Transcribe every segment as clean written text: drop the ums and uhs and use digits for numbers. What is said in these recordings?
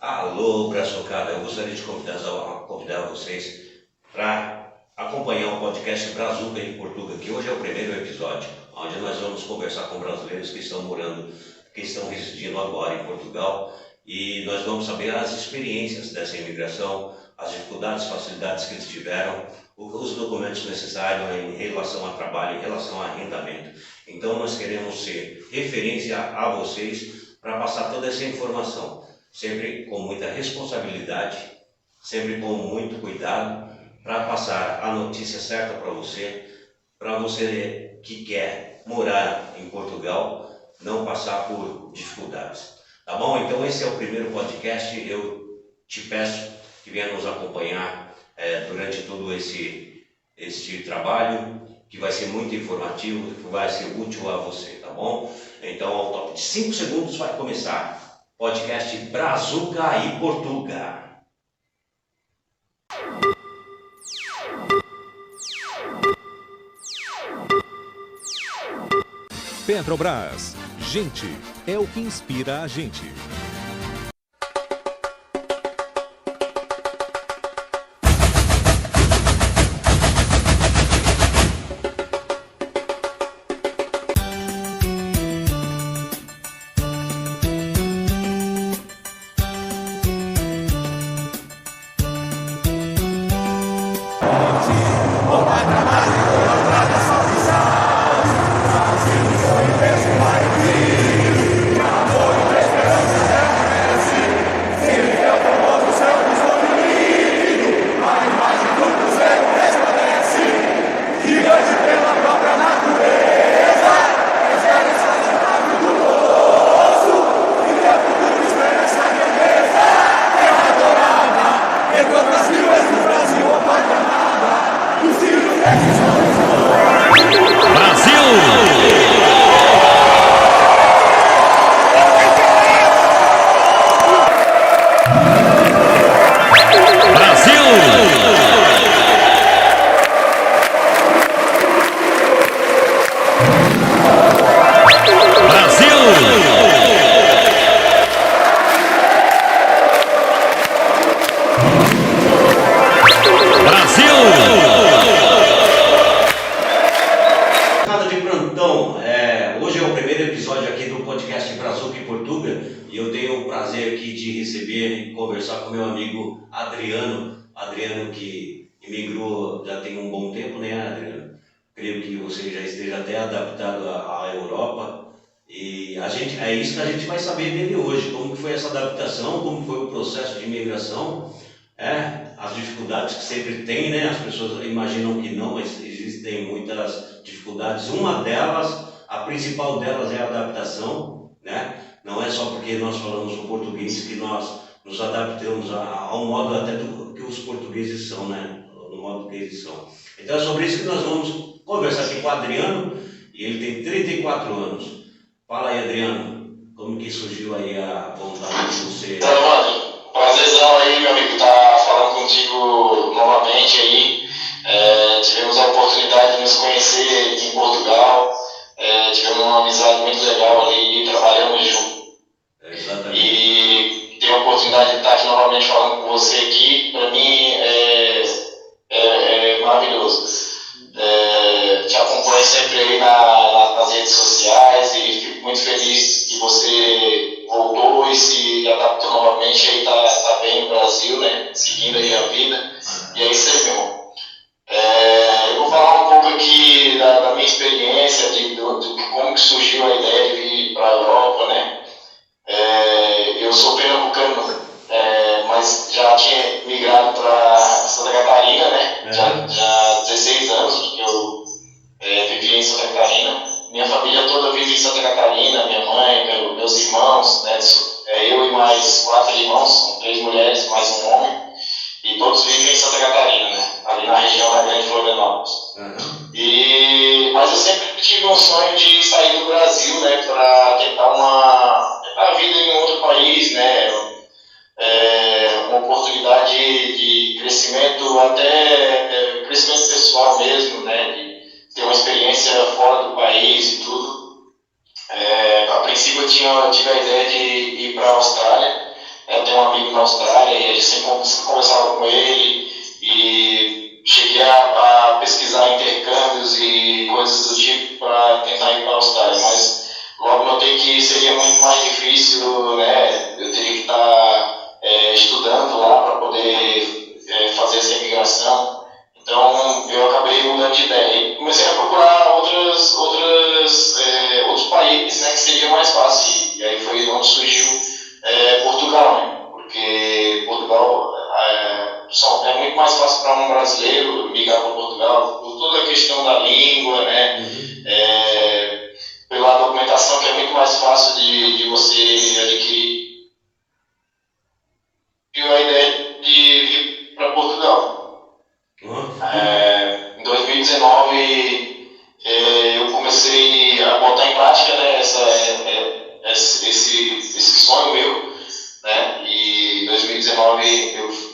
Alô, Brazucada, eu gostaria de convidar vocês para acompanhar o podcast Brazuca em Portugal, que hoje é o primeiro episódio, onde nós vamos conversar com brasileiros que estão residindo agora em Portugal, e nós vamos saber as experiências dessa imigração, as dificuldades, facilidades que eles tiveram, os documentos necessários em relação a trabalho, em relação a arrendamento. Então nós queremos ser referência a vocês para passar toda essa informação, sempre com muita responsabilidade, sempre com muito cuidado, para passar a notícia certa para você que quer morar em Portugal, não passar por dificuldades. Tá bom? Então esse é o primeiro podcast, eu te peço que venha nos acompanhar durante todo este trabalho, que vai ser muito informativo, que vai ser útil a você, tá bom? Então, ao toque de 5 segundos vai começar. Podcast Brazuca e Portugal. Petrobras. Gente é o que inspira a gente. Hoje é o primeiro episódio aqui do podcast Brazuca em Portugal e eu tenho o prazer aqui de receber e conversar com meu amigo Adriano. Adriano que imigrou já tem um bom tempo, né, Adriano? Creio que você já esteja até adaptado à Europa e é isso que a gente vai saber dele hoje, como que foi essa adaptação, como foi o processo de imigração, as dificuldades que sempre tem, né? As pessoas imaginam que não, mas existem muitas dificuldades. Uma delas, a principal delas é a adaptação, né? Não é só porque nós falamos o português que nós nos adaptamos ao modo até do que os portugueses são, né? No modo que eles são. Então é sobre isso que nós vamos conversar aqui com o Adriano, e ele tem 34 anos. Fala aí, Adriano, como que surgiu aí a vontade de você... Então, mano, prazerzão aí, meu amigo, tá falando contigo novamente aí. Tivemos a oportunidade de nos conhecer em Portugal, tivemos uma amizade muito legal ali, trabalhamos juntos. Exatamente. E ter a oportunidade de estar aqui novamente falando com você aqui, para mim é maravilhoso. Te acompanho sempre aí nas redes sociais e fico muito feliz que você voltou e se adaptou novamente aí, tá bem no Brasil, né? Seguindo aí a vida. E é isso aí, meu irmão. Eu vou falar um pouco aqui da minha experiência, de como que surgiu a ideia de vir para a Europa, né? Eu sou pernambucano, mas já tinha migrado para Santa Catarina, né? Já há 16 anos que eu vivi em Santa Catarina. Minha família toda vive em Santa Catarina, minha mãe, meus irmãos, né? Eu e mais 4 irmãos, são 3 mulheres, mais um homem, e todos vivem em Santa Catarina, né? Ali na região da Grande Florianópolis. Mas eu sempre tive um sonho de sair do Brasil, né? Para tentar a vida em outro país, né? Uma oportunidade de crescimento, até crescimento pessoal mesmo, né? De ter uma experiência fora do país e tudo. A princípio eu tive a ideia de ir para a Austrália. Eu tenho um amigo na Austrália, e a gente sempre conversava com ele, e cheguei a pesquisar intercâmbios e coisas do tipo para tentar ir para a Austrália, mas logo notei que seria muito mais difícil, né? Eu teria que estar estudando lá para poder fazer essa imigração. Então eu acabei mudando de ideia e comecei a procurar outros países, né, que seria mais fácil. E aí foi onde surgiu Portugal, né? Porque Portugal é muito mais fácil para um brasileiro migrar para Portugal por toda a questão da língua, né? Pela documentação que é muito mais fácil de você adquirir. E a ideia de vir para Portugal. Em 2019 eu comecei a botar em prática, né, esse sonho meu, né? E em 2019,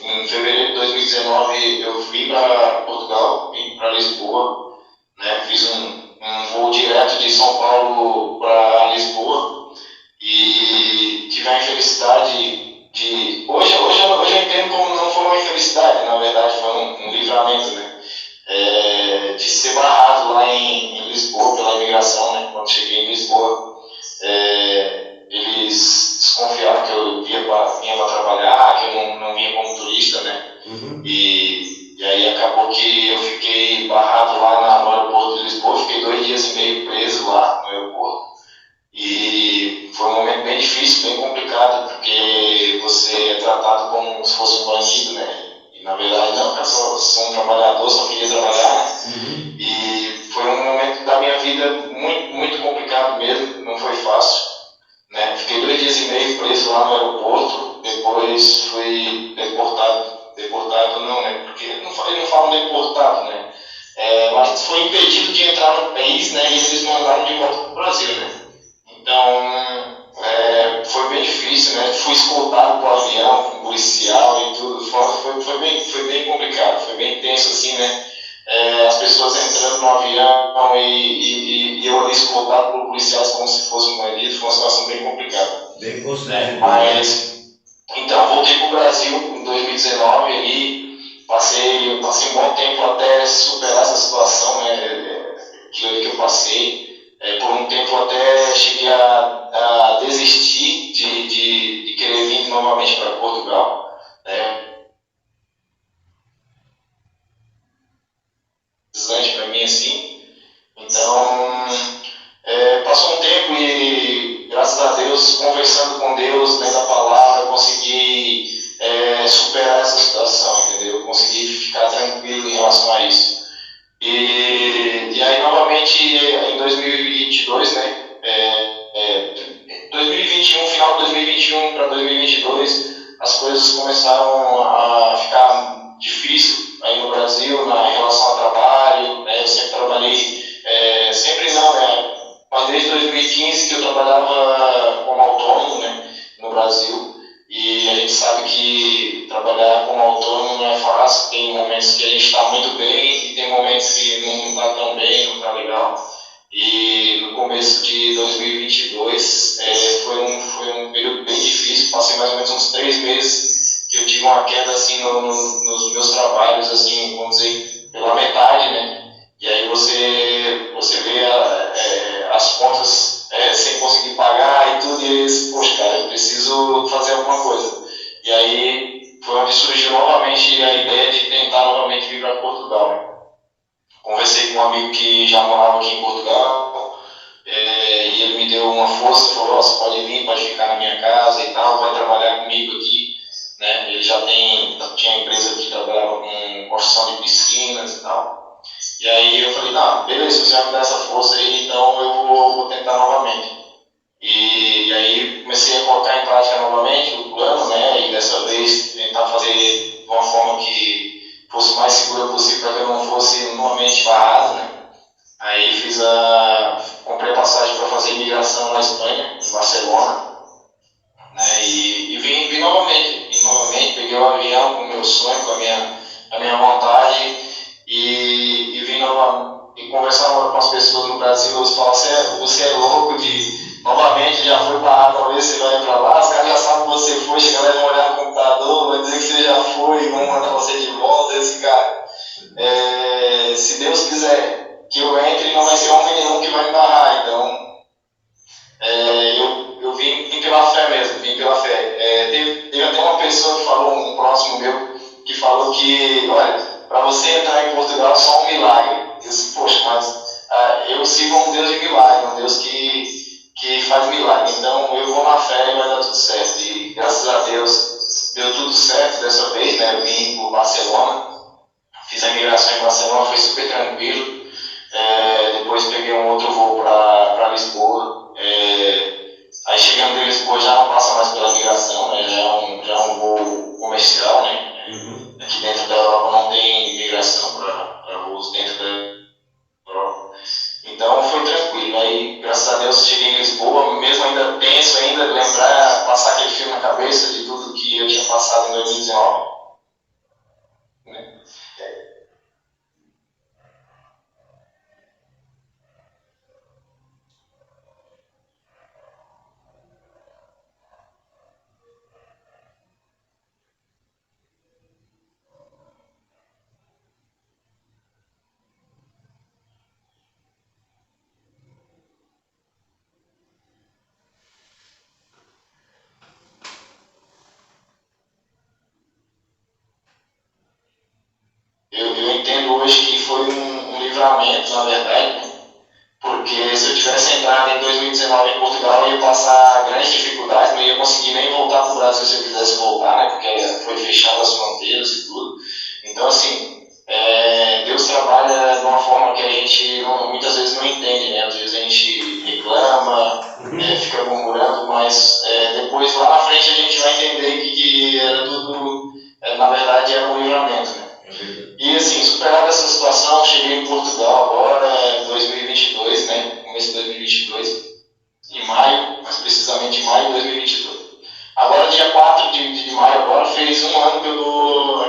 em fevereiro de 2019 eu vim para Portugal, vim para Lisboa, né? Fiz um voo direto de São Paulo para Lisboa e tive a infelicidade de... Hoje eu entendo como não foi uma infelicidade, na verdade foi um livramento, né? De ser barrado lá em Lisboa pela imigração, né? Quando cheguei em Lisboa, eles desconfiaram que eu vinha para trabalhar, que eu não vinha como turista, né? E aí acabou que eu fiquei barrado lá no aeroporto de Lisboa, fiquei 2 dias e meio preso lá no aeroporto. E foi um momento bem difícil, bem complicado, porque você é tratado como se fosse um bandido, né? E na verdade não, eu sou um trabalhador, só queria trabalhar, né? E foi um momento da minha vida muito, muito complicado mesmo, não foi fácil, né? Fiquei 2 dias e meio preso lá no aeroporto, depois fui deportado não, né? Porque eles não falam deportado, né? Mas foi impedido de entrar no país, né? E eles mandaram de volta para o Brasil, né? Então, foi bem difícil, né? Fui escoltado para o avião, com policial e tudo. Foi bem complicado, foi bem tenso, assim, né? As pessoas entrando no avião e eu ali escoltado por policiais como se fosse um bandido, foi uma situação bem complicada. Bem constrangedor. Mas, então, voltei para o Brasil em 2019 ali, passei um bom tempo até superar essa situação, né? Que eu passei. Por um tempo até cheguei a desistir de querer vir novamente para Portugal, né? Para mim assim. Então passou um tempo e graças a Deus, conversando com Deus, lendo a palavra, eu consegui superar essa situação, entendeu? Consegui ficar tranquilo em relação a isso. E aí novamente em 2022, né? 2021, final de 2021 para 2022, as coisas começaram a ficar difícil aí no Brasil, em relação ao trabalho, né? Eu sempre trabalhei, sempre não, né? Mas desde 2015 que eu trabalhava como autônomo, né? No Brasil, e a gente sabe que trabalhar como autônomo não é fácil, tem momentos que a gente está muito bem e tem momentos que não está tão bem, não está legal. E no começo de 2022 foi um período bem difícil, passei mais ou menos uns 3 meses que eu tive uma queda assim nos meus trabalhos, assim, vamos dizer, pela metade, né? E aí você vê as contas sem conseguir pagar e tudo, e aí, poxa, cara, eu preciso fazer alguma coisa. E aí foi onde surgiu novamente a ideia de tentar novamente vir para Portugal, né? Conversei com um amigo que já morava aqui em Portugal, e ele me deu uma força, falou, você pode vir, pode ficar na minha casa e tal, vai trabalhar comigo aqui, né? Ele já tinha empresa que trabalhava com construção de piscinas e tal. E aí eu falei, tá, beleza, se você vai me dar essa força aí, então eu vou tentar novamente. E aí comecei a colocar em prática novamente o plano, né? E dessa vez tentar fazer de uma forma que fosse o mais segura possível para que eu não fosse novamente barrado, né? Aí comprei a passagem para fazer imigração na Espanha, em Barcelona, né? E vim novamente, peguei o avião com o meu sonho, com a minha vontade, e vim novamente. E conversava com as pessoas no Brasil, eles falavam, você é louco novamente, já foi barrado uma vez, você vai para lá, os caras já sabem que você foi, chega lá e vão olhar no computador pessoa que falou, um próximo meu, que falou que, olha, para você entrar em Portugal é só um milagre. Eu disse, poxa, mas eu sigo um Deus de milagre, um Deus que faz milagre. Então eu vou na fé e vai dar tudo certo. E graças a Deus deu tudo certo dessa vez, né? Eu vim por Barcelona, fiz a imigração em Barcelona, foi super tranquilo. Depois peguei um outro voo para Lisboa. Aí chegando em Lisboa já não passa mais pela migração, né? Já é um voo comercial, né? Aqui dentro da Europa não tem migração para voos dentro da Europa. Então foi tranquilo. Aí, graças a Deus, cheguei em Lisboa, mesmo ainda tenso, lembrar, passar aquele filme na cabeça de tudo que eu tinha passado em 2019. Né? Eu entendo hoje que foi um livramento, na verdade, porque se eu tivesse entrado em 2019 em Portugal, eu ia passar grandes dificuldades, não ia conseguir nem voltar para o Brasil se eu quisesse voltar, né, porque foi fechado as fronteiras e tudo. Então, assim, Deus trabalha de uma forma que a gente muitas vezes não entende, né? Às vezes a gente reclama, fica murmurando, mas depois lá na frente a gente vai entender que era tudo, na verdade, era um livramento, né? E assim, superada essa situação, cheguei em Portugal agora, 2022, né? Começo de 2022, em maio, mais precisamente em maio de 2022. Agora, dia 4 de maio, agora fez um ano que eu estou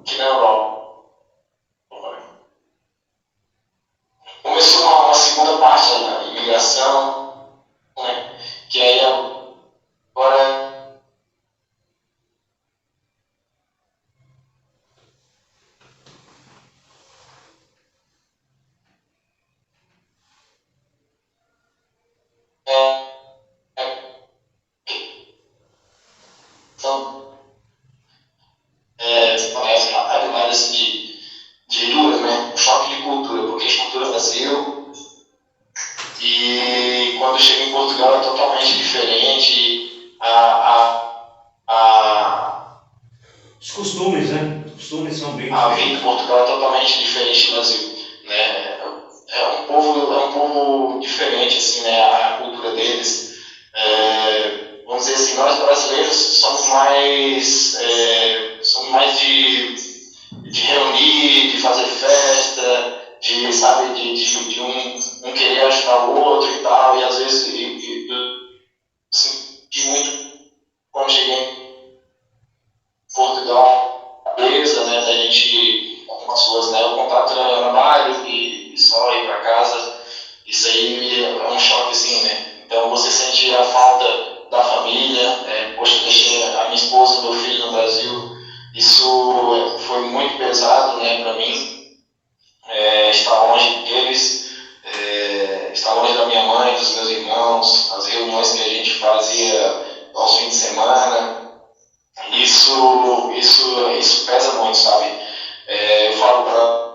aqui na Europa. Começou uma segunda parte da imigração, né? Que aí agora são realidade assim, de duas, né? Um choque de cultura, porque a cultura do Brasil e quando chega em Portugal é totalmente diferente. Os costumes, né? Os costumes são bem A vida diferentes. em Portugal é totalmente diferente do Brasil, né? É um povo diferente, assim, né? A cultura deles. Vamos dizer assim, nós brasileiros somos mais de reunir, de fazer festa, sabe, de um querer ajudar o outro e tal, e às vezes senti muito quando cheguei em Portugal, beleza, né, da gente, algumas pessoas, né, o contato era trabalho e só ir para casa, isso aí é um choque, assim, né, então você sente a falta da família, poxa, deixei a minha esposa e meu filho no Brasil, isso foi muito pesado, né, para mim, estar longe deles, estar longe da minha mãe, dos meus irmãos, as reuniões que a gente fazia aos fins de semana, isso pesa muito, sabe? Eu falo para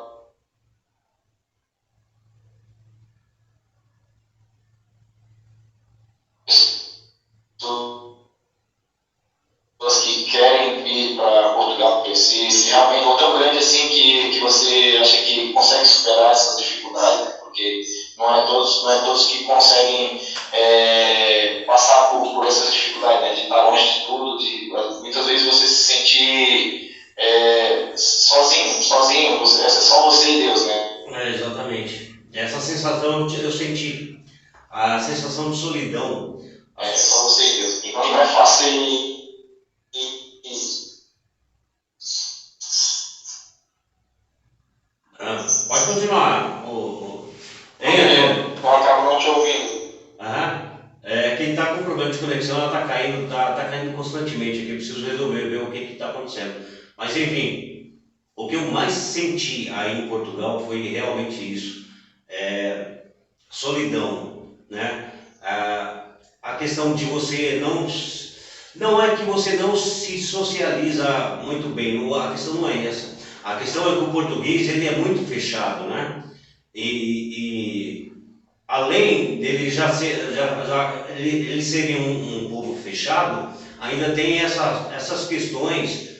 pessoas que querem vir para Portugal, porque se realmente for tão grande assim que você acha que consegue superar essas dificuldades, porque não é todos que conseguem passar por essas dificuldades, né, de estar longe de tudo, muitas vezes você se sentir sozinho, é só você e Deus, né? Exatamente. Essa sensação eu senti. A sensação de solidão. Só você e Deus. E não é fácil Pode continuar. Eu acabo não te ouvindo. Quem está com problema de conexão, ela está caindo, tá caindo constantemente aqui. Eu preciso resolver, ver o que está acontecendo. Mas enfim, o que eu mais senti aí em Portugal foi realmente isso. Solidão, né? questão de você não é que você não se socializa muito bem, a questão não é essa. A questão é que o português ele é muito fechado, né? E além dele ele ser um povo fechado, ainda tem essas questões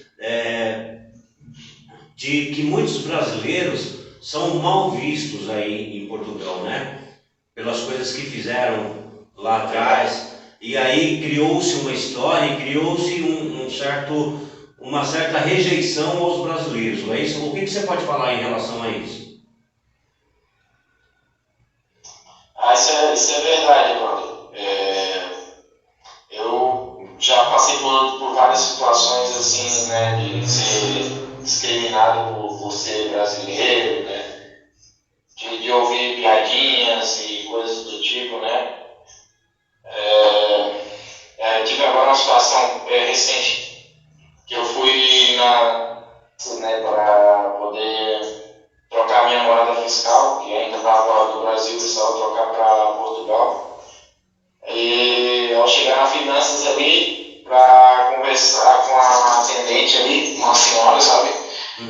de que muitos brasileiros são mal vistos aí em Portugal, né? Pelas coisas que fizeram lá atrás. E aí criou-se uma história, criou-se uma certa rejeição aos brasileiros, não é isso? O que você pode falar em relação a isso? Isso é verdade, mano. Eu já passei por várias situações assim, né, de ser discriminado por ser brasileiro, né, de ouvir piadinhas e coisas do tipo, né. Tive agora uma situação recente que eu fui para poder trocar minha morada fiscal, que ainda estava do Brasil, precisava trocar para Portugal. E ao chegar na finanças ali, para conversar com a atendente ali, uma senhora, sabe?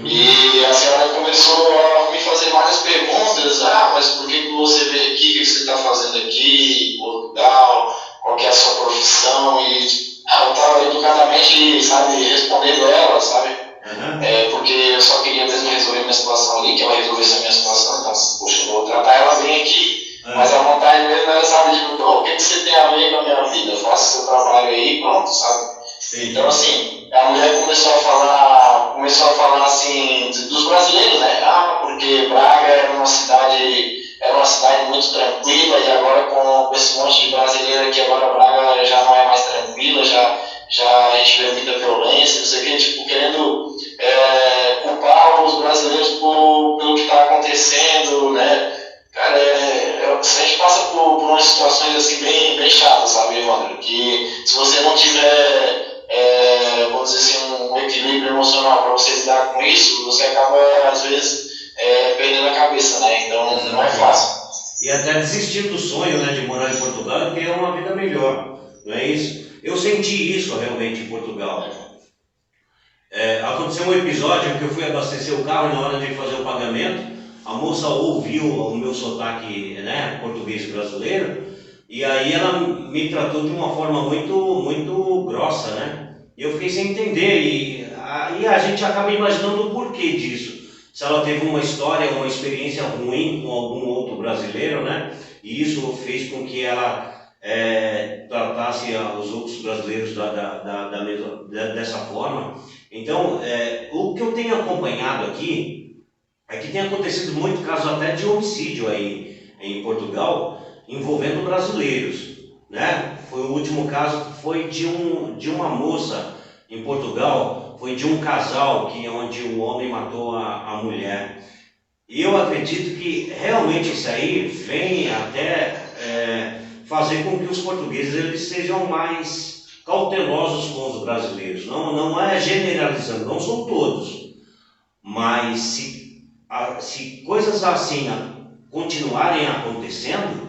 E a senhora começou a me fazer várias perguntas. Mas por que você veio aqui? O que você está fazendo aqui em Portugal? Qual que é a sua profissão? E eu estava educadamente, sabe, respondendo ela, sabe? Porque eu só queria mesmo resolver minha situação ali, que ela resolvesse a minha situação. Então, poxa, eu vou tratar ela bem aqui. Mas a vontade mesmo era, sabe, tipo, o que você tem a ver com a minha vida? Faça seu trabalho aí e pronto, sabe? Então, assim, a mulher começou a falar assim, dos brasileiros, né? Porque Braga era uma cidade muito tranquila, e agora com esse monte de brasileiro aqui, agora Braga já não é mais tranquila, já a gente vê muita violência, não sei o que, tipo, querendo culpar os brasileiros pelo que está acontecendo, né? Cara, a gente passa por umas situações assim bem chatas, sabe, Evandro? Que se você não tiver, vamos dizer assim, um equilíbrio emocional para você lidar com isso, você acaba, às vezes, perdendo a cabeça, né? Então não é fácil. E até desistir do sonho, né, de morar em Portugal e ter uma vida melhor, não é isso? Eu senti isso realmente em Portugal. Aconteceu um episódio em que eu fui abastecer o carro e na hora de fazer o pagamento, a moça ouviu o meu sotaque, né, português brasileiro, e aí ela me tratou de uma forma muito grossa, né? E eu fiquei sem entender, e a gente acaba imaginando o porquê disso. Se ela teve uma história, uma experiência ruim com algum outro brasileiro, né? E isso fez com que ela tratasse os outros brasileiros dessa forma. Então, o que eu tenho acompanhado aqui é que tem acontecido muito caso até de homicídio aí em Portugal envolvendo brasileiros, né? O último caso foi de uma moça em Portugal, foi de um casal onde o homem matou a mulher. E eu acredito que realmente isso aí vem até fazer com que os portugueses eles sejam mais cautelosos com os brasileiros. Não é generalizando, não são todos, mas se coisas assim continuarem acontecendo,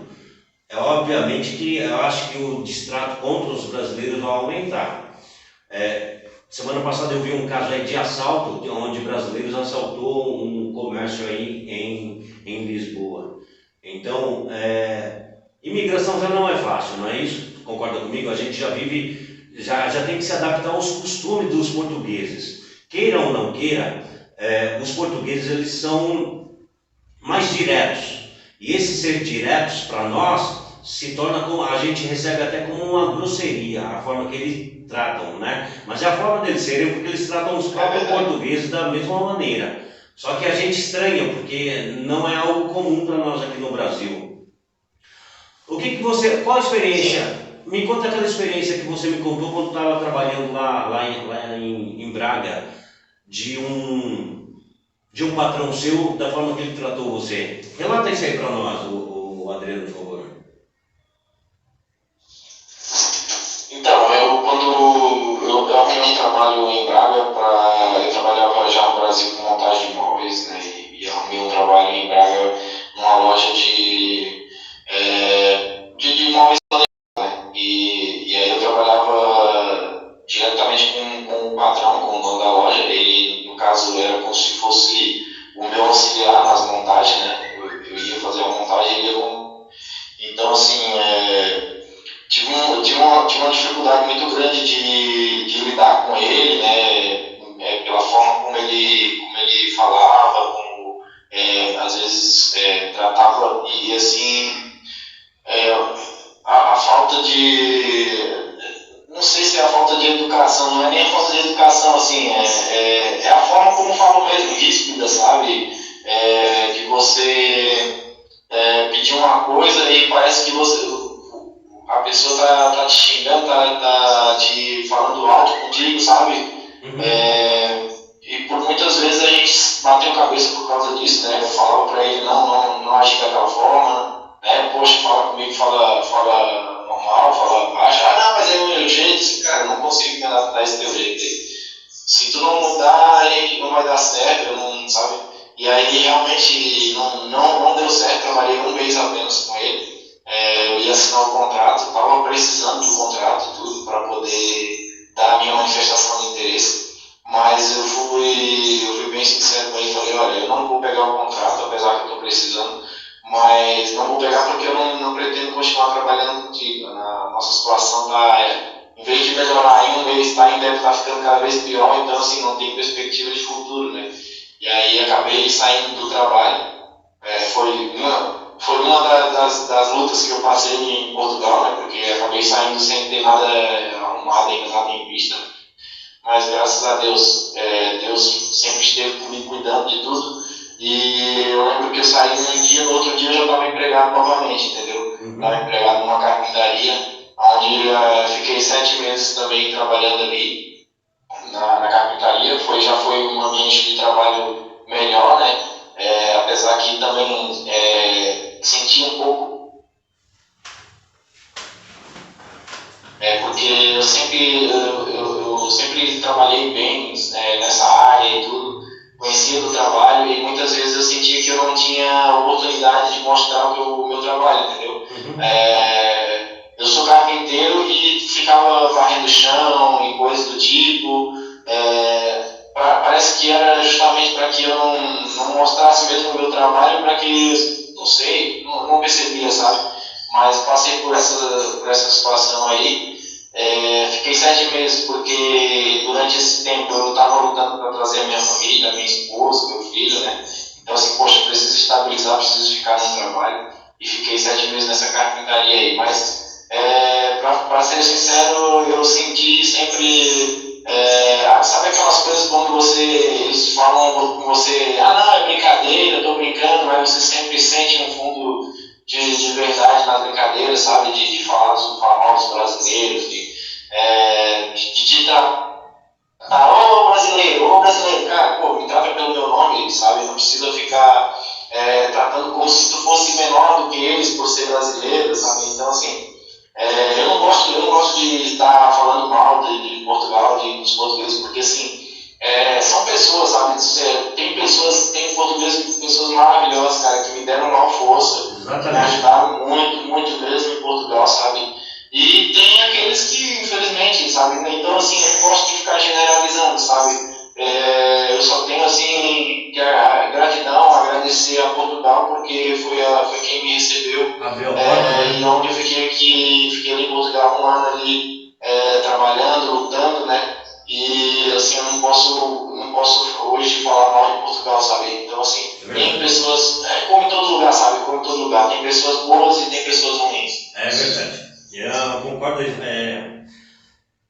obviamente que eu acho que o distrato contra os brasileiros vai aumentar. Semana passada eu vi um caso aí de assalto, onde brasileiros assaltou um comércio aí em Lisboa. Então, imigração já não é fácil, não é isso? Concorda comigo? A gente já vive, já tem que se adaptar aos costumes dos portugueses. Queira ou não queira, os portugueses eles são mais diretos. E esse ser diretos para nós se torna, a gente recebe até como uma grosseria, a forma que eles tratam, né? Mas é a forma deles serem, porque eles tratam os próprios portugueses da mesma maneira. Só que a gente estranha, porque não é algo comum para nós aqui no Brasil. Qual a experiência? Me conta aquela experiência que você me contou quando estava trabalhando lá em Braga, de um patrão seu, da forma que ele tratou você. Relata isso aí para nós, o Adriano, por favor. Então, eu arrumei trabalho em Braga, eu trabalhava já no Brasil com montagem de móveis, né, e arrumei um trabalho em Braga numa loja de móveis, né, e uma dificuldade muito grande de lidar com ele, né, pela forma como ele falava, como às vezes tratava, e assim, a falta de, não sei se é a falta de educação, não é nem a falta de educação, assim, é a forma como fala mesmo, ríspida, sabe, de você pedir uma coisa e parece que a pessoa tá te xingando, tá te falando alto contigo, sabe? E por muitas vezes a gente bateu cabeça por causa disso, né? Eu falava pra ele não agir daquela forma, né? Poxa, fala comigo, fala normal, fala baixo. Não, mas é o meu jeito, assim, cara, eu não consigo me adaptar a esse teu jeito aí. Se tu não mudar, aí não vai dar certo, eu não, sabe? E aí realmente não deu certo, trabalhei um mês apenas com ele. Eu ia assinar o contrato, estava precisando de um contrato e tudo para poder dar a minha manifestação de interesse, mas eu fui bem sincero com ele, falei, olha, eu não vou pegar o contrato, apesar que eu estou precisando, mas não vou pegar porque eu não pretendo continuar trabalhando contigo. A nossa situação está, em vez de melhorar em um mês, deve estar ficando cada vez pior, então assim, não tem perspectiva de futuro, né? E aí acabei saindo do trabalho, foi uma das lutas que eu passei em Portugal, né? Porque acabei saindo sem ter nada arrumado, nada em vista. Mas graças a Deus, Deus sempre esteve comigo cuidando de tudo. E eu lembro que eu saí um dia, no outro dia eu já estava empregado novamente, entendeu? Estava empregado numa carpintaria, onde fiquei 7 meses também trabalhando ali na carpintaria. Já foi um ambiente de trabalho melhor, né? Apesar que também senti um pouco, porque eu sempre trabalhei bem nessa área e tudo, conhecia do trabalho e muitas vezes eu sentia que eu não tinha oportunidade de mostrar o meu trabalho, entendeu? Eu sou carpinteiro e ficava varrendo o chão e coisas do tipo, parece que era justamente para que eu não mostrasse mesmo o meu trabalho, para que, não sei, não percebia, sabe? Mas passei por essa situação aí, fiquei 7 meses, porque durante esse tempo eu estava lutando para trazer a minha família, a minha esposa, meu filho, né? Então assim, poxa, eu preciso estabilizar, preciso ficar no trabalho, e fiquei 7 meses nessa carpintaria aí, mas para ser sincero, eu senti sempre, sabe aquelas coisas quando eles falam com você, não, é brincadeira, eu tô brincando, mas você sempre sente um fundo de verdade nas brincadeiras, sabe, de falar mal dos brasileiros, de te tratar, ô brasileiro, cara, pô, me trata pelo meu nome, sabe, não precisa ficar tratando como se tu fosse menor do que eles por ser brasileiro, sabe, então assim, eu não gosto de estar falando mal de Portugal, dos portugueses, porque assim, são pessoas, sabe? Tem portugueses, pessoas maravilhosas, cara, que me deram uma força, me ajudaram muito, muito mesmo em Portugal, sabe? E tem aqueles que, infelizmente, sabe? Então, assim, eu não gosto de ficar generalizando, sabe? Eu só tenho, assim, gratidão, agradecer a Portugal, porque foi quem me recebeu. E onde eu fiquei ali em Portugal 1 ano ali, trabalhando, lutando, né? E, assim, eu não posso hoje falar mal de Portugal, sabe? Então, assim, tem pessoas, como em todo lugar, sabe? Como em todo lugar, tem pessoas boas e tem pessoas ruins. É verdade.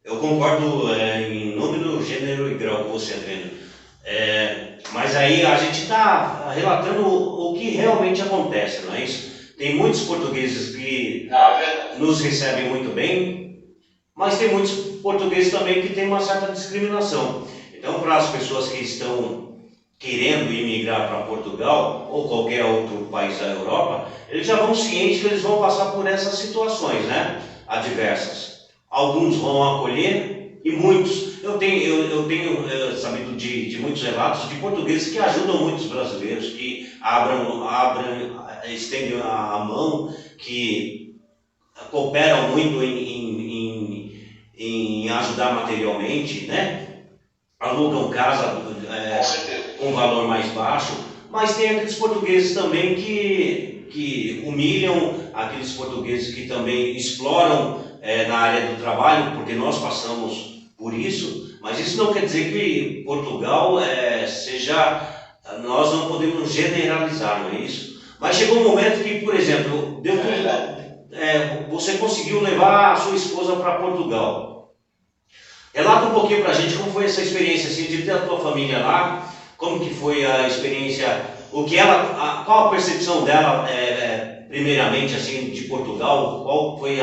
Eu concordo em nome do gênero e grau com você, Adriano. Mas aí a gente está relatando o que realmente acontece, não é isso? Tem muitos portugueses que nos recebem muito bem, mas tem muitos portugueses também que têm uma certa discriminação. Então, para as pessoas que estão querendo imigrar para Portugal ou qualquer outro país da Europa, eles já vão cientes que eles vão passar por essas situações, né? Adversas. Alguns vão acolher e muitos. Eu tenho sabido de muitos relatos de portugueses que ajudam muitos brasileiros, que estendem a mão, que cooperam muito em ajudar materialmente, né? Alugam casa com valor mais baixo, mas tem aqueles portugueses também que que humilham, aqueles portugueses que também exploram na área do trabalho, porque nós passamos por isso, mas isso não quer dizer que Portugal nós não podemos generalizar, não é isso? Mas chegou um momento que, por exemplo, deu tudo, você conseguiu levar a sua esposa para Portugal. Relata um pouquinho para a gente como foi essa experiência, assim, de ter a tua família lá, como que foi a experiência, qual a percepção dela, primeiramente, assim, de Portugal, qual foi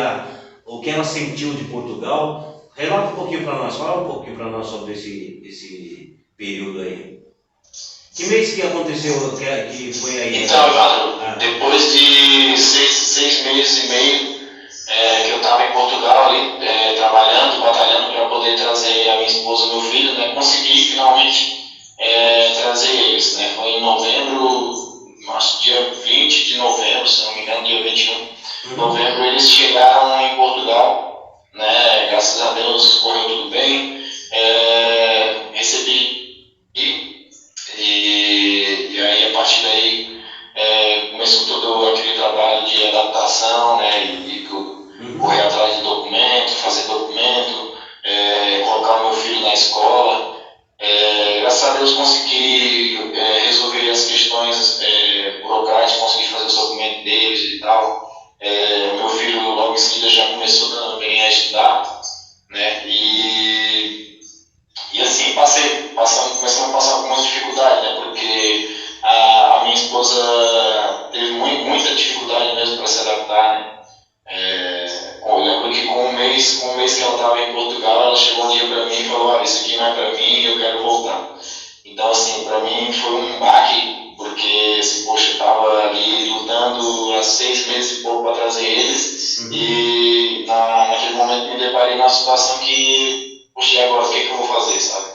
o que ela sentiu de Portugal. Relata um pouquinho para nós, fala um pouquinho para nós sobre esse período aí. Que mês que aconteceu, que foi aí? Então, Evandro, depois de 6 meses e meio que eu estava em Portugal ali, trabalhando, batalhando para poder trazer a minha esposa e meu filho, né, consegui finalmente trazer eles, né? Foi em novembro, acho dia 20 de novembro, se não me engano, dia 21 de novembro, eles chegaram em Portugal, né? Graças a Deus correu tudo bem, recebi e aí a partir daí começou todo aquele trabalho de adaptação, né? E tudo, correr atrás de documento, fazer documento, colocar o meu filho na escola. Graças a Deus consegui resolver as questões burocráticas, consegui fazer os documentos deles e tal. Meu filho logo em seguida já começou também a estudar, né? E assim começamos a passar algumas dificuldades, né? Porque a minha esposa teve muita dificuldade mesmo para se adaptar, né? Eu lembro que com um mês que ela estava em Portugal, ela chegou um dia para mim e falou: olha, isso aqui não é para mim, eu quero voltar. Então, assim, para mim foi um baque, porque, assim, poxa, eu estava ali lutando há 6 meses e pouco para trazer eles, e naquele momento me deparei numa situação que, poxa, e agora o que eu vou fazer, sabe?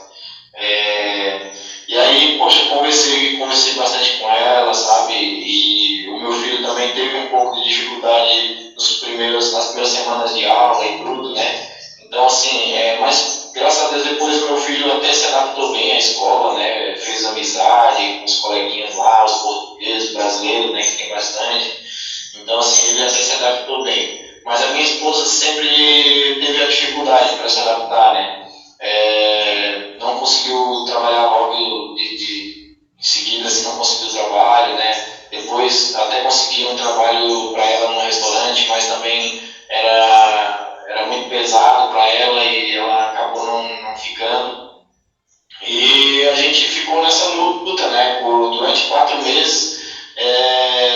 E aí, poxa, conversei bastante com ela, sabe? E o meu filho também teve um pouco de dificuldade nas primeiras semanas de aula e tudo, né? Então, assim, mas graças a Deus depois meu filho até se adaptou bem à escola, né? Fez amizade com os coleguinhas lá, os portugueses, brasileiros, né? Que tem bastante. Então, assim, ele até se adaptou bem. Mas a minha esposa sempre teve a dificuldade para se adaptar, né? Não conseguiu trabalhar logo em seguida, assim, não conseguiu trabalho, né? Depois até consegui um trabalho para ela num restaurante, mas também era muito pesado para ela e ela acabou não ficando. E a gente ficou nessa luta, né? Durante 4 meses,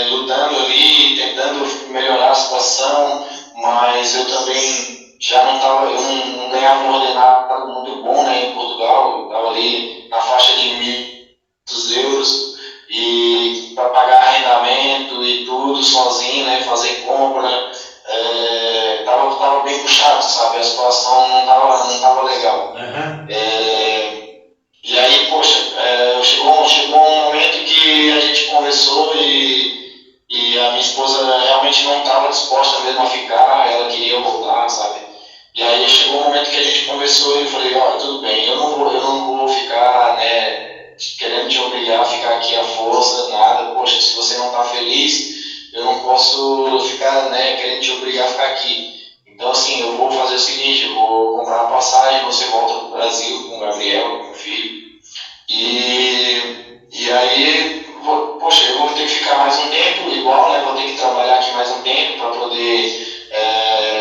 lutando ali, tentando melhorar a situação, mas eu também eu não ganhava um ordenado muito bom, né, em Portugal. Eu estava ali na faixa de 1.200 euros e para pagar arrendamento e tudo sozinho, né, fazer compra, tava bem puxado, sabe, a situação não tava legal. E aí, poxa, chegou um momento que a gente conversou e a minha esposa realmente não estava disposta mesmo a ficar, ela queria voltar, sabe? E aí chegou um momento que a gente conversou e eu falei: olha, tudo bem, eu não vou ficar, né, querendo te obrigar a ficar aqui à força, nada. Poxa, se você não está feliz, eu não posso ficar, né, querendo te obrigar a ficar aqui. Então, assim, eu vou fazer o seguinte: eu vou comprar uma passagem, você volta para o Brasil com o Gabriel, com o meu filho. E aí, poxa, eu vou ter que ficar mais um tempo igual, né? Vou ter que trabalhar aqui mais um tempo para poder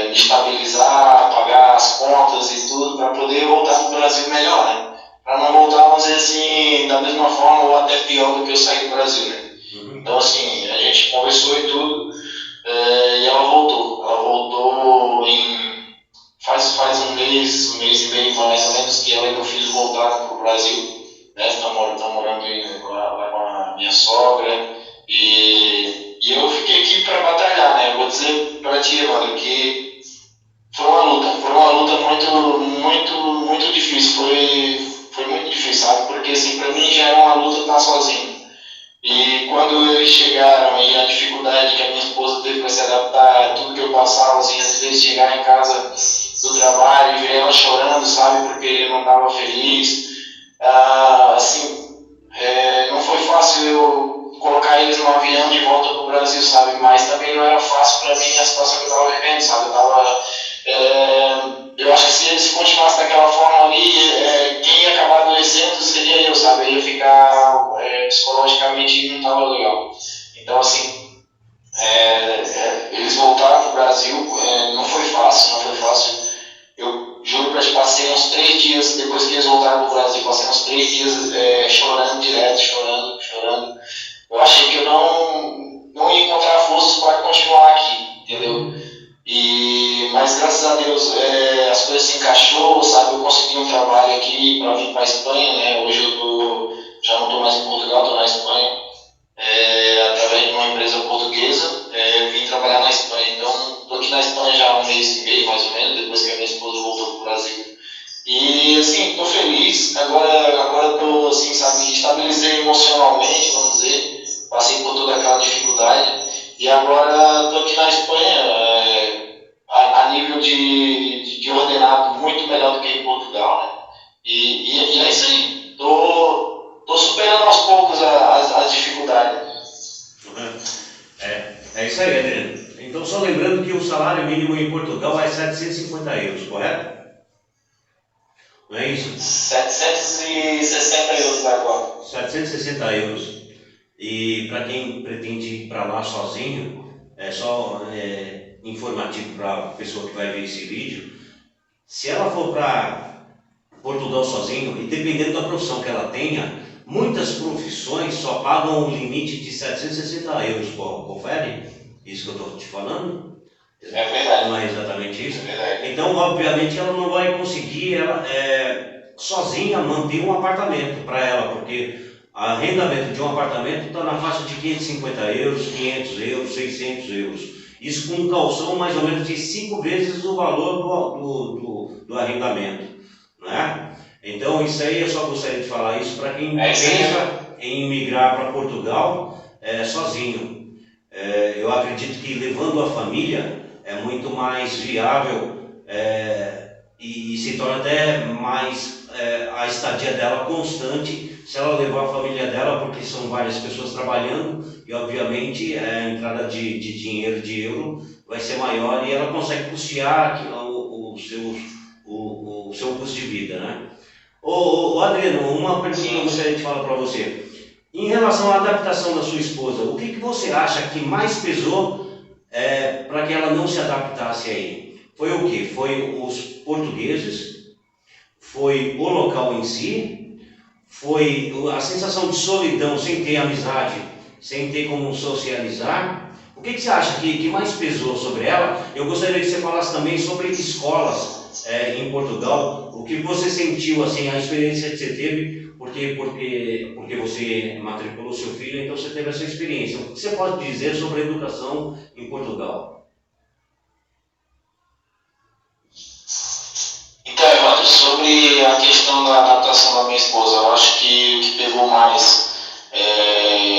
me estabilizar, pagar as contas e tudo, para poder voltar para o Brasil melhor, né? Para não voltar, vamos dizer assim, da mesma forma ou até pior do que eu saí do Brasil, né? Então, assim, a gente conversou e tudo, e ela voltou. Ela voltou faz um mês e meio mais ou menos, que ela e meu filho voltaram para o Brasil. Estão morando lá com a minha sogra, e eu fiquei aqui para batalhar, né? Eu vou dizer para ti, Evandro, que foi uma luta muito difícil, foi muito difícil, sabe? Porque, assim, para mim já era uma luta estar sozinho. E quando eles chegaram e a dificuldade que a minha esposa teve para se adaptar, tudo que eu passava, assim, às vezes chegar em casa do trabalho e ver ela chorando, sabe? Porque não estava feliz. Assim, não foi fácil eu colocar eles no avião de volta pro Brasil, sabe? Mas também não era fácil para mim a situação que eu estava vivendo, sabe? Eu acho que se eles continuassem daquela forma ali, quem ia acabar adoecendo seria eu, sabe? Eu ia ficar psicologicamente não estava legal. Então, assim, eles voltaram pro Brasil, não foi fácil. Eu juro pra te, passei uns 3 dias, depois que eles voltaram pro Brasil, passei uns 3 dias chorando direto, chorando. Eu achei que eu não ia encontrar forças para continuar aqui, entendeu? Mas graças a Deus as coisas se encaixou, sabe? Eu consegui um trabalho aqui para vir para a Espanha, né? Hoje já não estou mais em Portugal, estou na Espanha, através de uma empresa portuguesa, vim trabalhar na Espanha. Então, estou aqui na Espanha já há 1 mês e meio, mais ou menos, depois que a minha esposa voltou para o Brasil. E, assim, estou feliz. Agora estou, assim, sabe, estabilizei emocionalmente, vamos dizer. Passei por toda aquela dificuldade. E agora estou aqui na Espanha, a nível de ordenado, muito melhor do que em Portugal, né? E é isso aí. Estou superando aos poucos as dificuldades. É isso aí, Adriano. Então, só lembrando que o salário mínimo em Portugal é 750 euros, correto? Não é isso? 760 euros agora. 760 euros. E para quem pretende ir para lá sozinho, é só informativo para a pessoa que vai ver esse vídeo. Se ela for para Portugal sozinho, e dependendo da profissão que ela tenha, muitas profissões só pagam um limite de 760 euros. Confere? Isso que eu estou te falando? É verdade. Não é exatamente isso? É verdade. Então, obviamente, ela não vai conseguir sozinha manter um apartamento para ela, porque o arrendamento de um apartamento está na faixa de 550 euros, 500 euros, 600 euros. Isso com um calção mais ou menos de 5 vezes o valor do arrendamento, né? Então, isso aí eu só gostaria de falar isso para quem pensa em migrar para Portugal sozinho. Eu acredito que levando a família é muito mais viável e se torna até mais a estadia dela constante se ela levar a família dela, porque são várias pessoas trabalhando e obviamente a entrada de dinheiro, de euro, vai ser maior e ela consegue custear o seu custo de vida, né? Adriano, uma pergunta que eu gostaria de falar para você. Em relação à adaptação da sua esposa, o que você acha que mais pesou para que ela não se adaptasse aí? Foi o quê? Foi os portugueses? Foi o local em si? Foi a sensação de solidão, sem ter amizade, sem ter como socializar? O que você acha que mais pesou sobre ela? Eu gostaria que você falasse também sobre escolas em Portugal. O que você sentiu, assim, a experiência que você teve, porque você matriculou seu filho, então você teve essa experiência. O que você pode dizer sobre a educação em Portugal? Então, Evandro, sobre a questão da adaptação da minha esposa, eu acho que o que pegou mais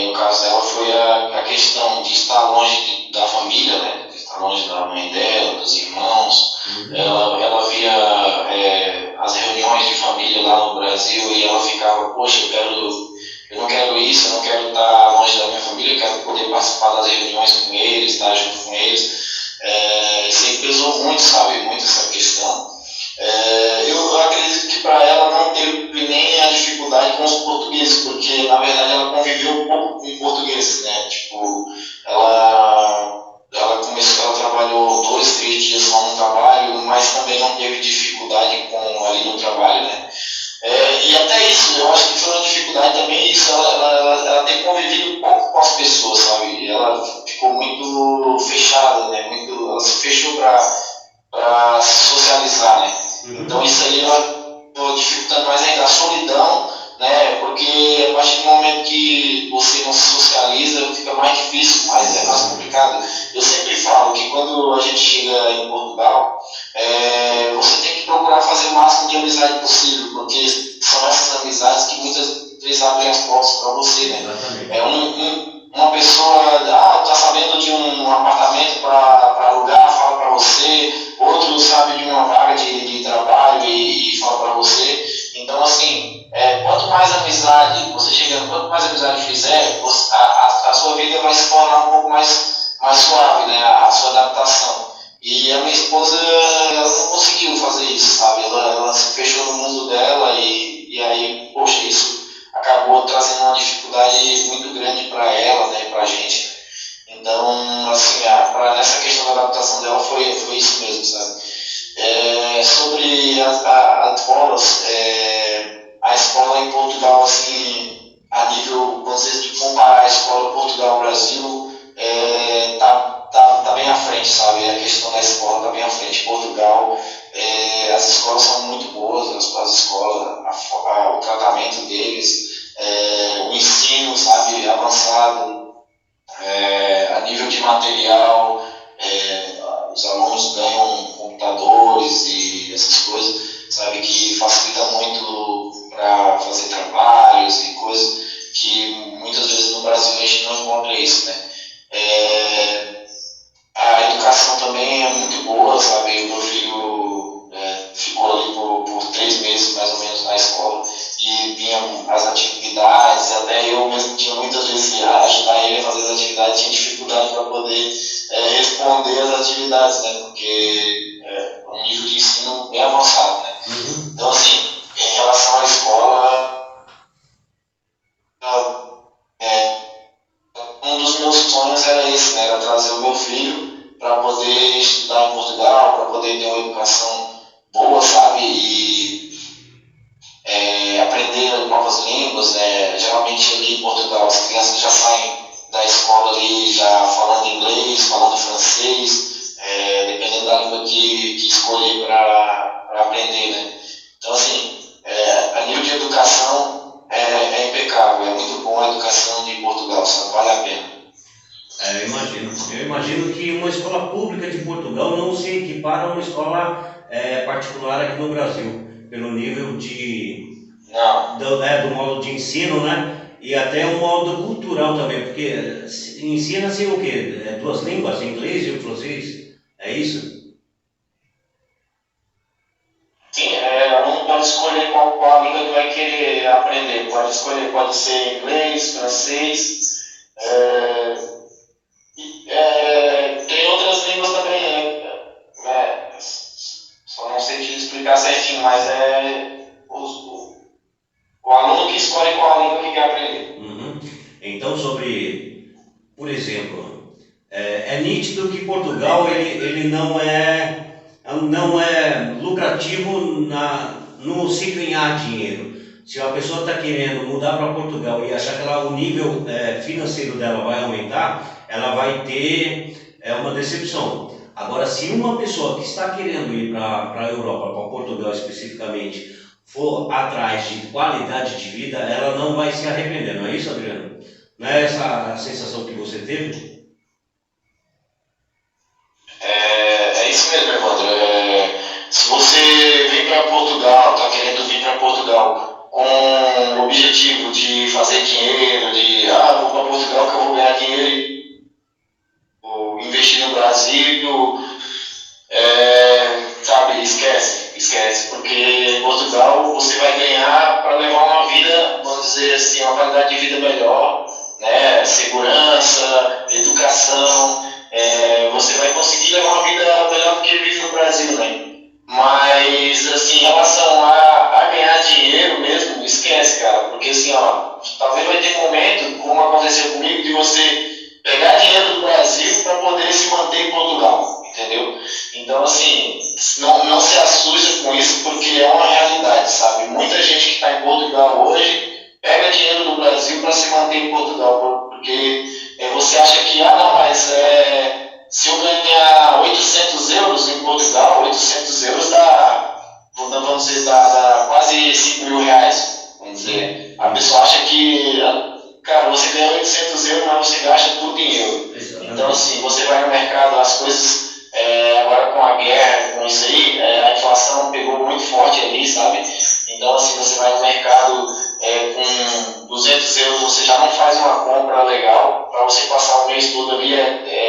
no caso dela foi a questão de estar longe da família, né? De estar longe da mãe dela, dos irmãos. Ela via as reuniões de família lá no Brasil e ela ficava, poxa, eu não quero isso, eu não quero estar longe da minha família, eu quero poder participar das reuniões com eles, estar junto com eles. Isso aí pesou muito, sabe, muito essa questão. Eu acredito que para ela não teve nem a dificuldade com os portugueses, porque na verdade ela conviveu um pouco com portugueses, né? Tipo, ela trabalhou 2, 3 dias lá no trabalho, mas também não teve dificuldade ali no trabalho, né? E até isso, eu acho que foi uma dificuldade também isso, ela ter convivido pouco com as pessoas, sabe? Ela ficou muito fechada, né? Ela se fechou para se socializar, né? Então isso aí ela dificultando mais ainda a solidão, né? Porque a partir do momento que você não se socializa, fica mais difícil, mais complicado. Eu sempre falo que quando a gente chega em Portugal, você tem que procurar fazer o máximo de amizade possível, porque são essas amizades que muitas vezes abrem as portas para você, né? Uma pessoa, está sabendo de um apartamento para alugar, fala para você, outro sabe de uma vaga de trabalho e fala para você. Então, assim, quanto mais amizade você chegando, quanto mais amizade fizer, as fazer isso, sabe? Ela se fechou no mundo dela e aí, poxa, isso acabou trazendo uma dificuldade muito grande para ela, né, para a gente. Então, assim, nessa questão da adaptação dela foi isso mesmo, sabe? Sobre as escolas, a escola em Portugal, assim, a nível, quando você comparar a escola Portugal-Brasil, tá bem à frente, sabe? A questão da escola está bem à frente. Portugal, as escolas são muito boas, as escolas, o tratamento deles, o ensino, sabe, avançado, a nível de material, os alunos ganham computadores e essas coisas, sabe, que facilita muito para fazer trabalhos e coisas que muitas vezes no Brasil a gente não encontra isso, né? A educação também é muito boa, sabe? O meu filho ficou ali por 3 meses mais ou menos na escola e vinham as atividades, até eu mesmo tinha muitas vezes que ajudar ele a fazer as atividades, tinha dificuldade para poder responder as atividades, né? Porque é um nível de ensino bem avançado, né? Então, assim, em relação à escola, um dos meus sonhos era esse, né? Era trazer o meu filho para poder estudar em Portugal, para poder ter uma educação boa, sabe? E aprender novas línguas, né? Geralmente ali em Portugal as crianças já saem da escola ali já falando inglês, falando francês, dependendo da língua que escolher para aprender, né? Então, assim, a nível de educação é impecável, é muito bom a educação de Portugal, sabe? Vale a pena. Eu imagino que uma escola pública de Portugal não se equipara a uma escola particular aqui no Brasil, pelo nível do modo de ensino, né? E até o modo cultural também, porque ensina-se o quê? 2 línguas, inglês e o francês, é isso? Sim, o aluno pode escolher qual a língua que vai querer aprender, pode escolher, pode ser inglês, francês, tem outras línguas também, né? Só não sei te explicar certinho, mas o aluno que escolhe qual língua que quer aprender. Uhum. Então, por exemplo, é nítido que Portugal ele não é lucrativo no se ganhar dinheiro. Se a pessoa está querendo mudar para Portugal e achar que o nível financeiro dela vai aumentar, ela vai ter uma decepção. Agora, se uma pessoa que está querendo ir para a Europa, para Portugal especificamente, for atrás de qualidade de vida, ela não vai se arrepender, não é isso, Adriano? Não é essa a sensação que você teve? É isso mesmo, Evandro. Se você vem para Portugal, está querendo vir para Portugal com o objetivo de fazer dinheiro, vou para Portugal que eu vou ganhar dinheiro e investir no Brasil, sabe, esquece, porque em Portugal você vai ganhar para levar uma vida, vamos dizer assim, uma qualidade de vida melhor, né? Segurança, educação, você vai conseguir levar uma vida melhor do que vive no Brasil, né? Mas, assim, em relação a ganhar dinheiro mesmo, esquece, cara, porque assim, talvez vai ter momento, como aconteceu comigo, de você pegar dinheiro do Brasil para poder se manter em Portugal, entendeu? Então, assim, não se assusta com isso, porque é uma realidade, sabe? Muita gente que está em Portugal hoje pega dinheiro do Brasil para se manter em Portugal, porque você acha que, mas se eu ganhar 800 euros em Portugal, 800 euros vamos dizer, dá quase 5 mil reais, vamos dizer. A pessoa acha que, cara, você ganha 800 euros, mas você gasta tudo em euro. Então, assim, você vai no mercado, as coisas, agora com a guerra, com isso aí, a inflação pegou muito forte ali, sabe? Então, assim, você vai no mercado com 200 euros, você já não faz uma compra legal, para você passar o mês todo ali,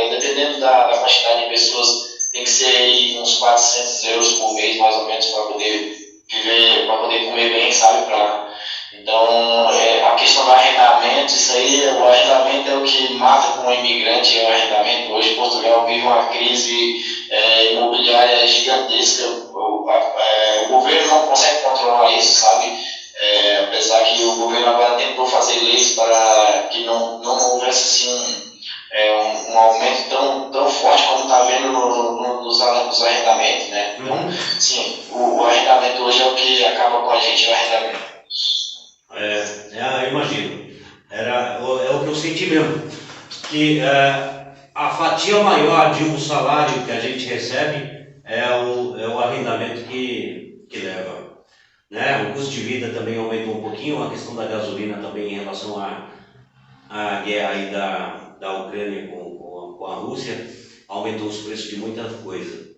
dependendo da quantidade de pessoas, tem que ser aí uns 400 euros por mês, mais ou menos, para poder viver, para poder comer bem, sabe? Então, a questão do arrendamento, isso aí, o arrendamento é o que mata com o imigrante, o arrendamento. Hoje, Portugal vive uma crise imobiliária gigantesca, sim, o arrendamento hoje é o que acaba com a gente no arrendamento. Eu imagino. É o que eu senti mesmo. Que a fatia maior de um salário que a gente recebe é o arrendamento que leva. Né? O custo de vida também aumentou um pouquinho, a questão da gasolina também em relação à guerra aí da Ucrânia com a Rússia, aumentou os preços de muita coisa.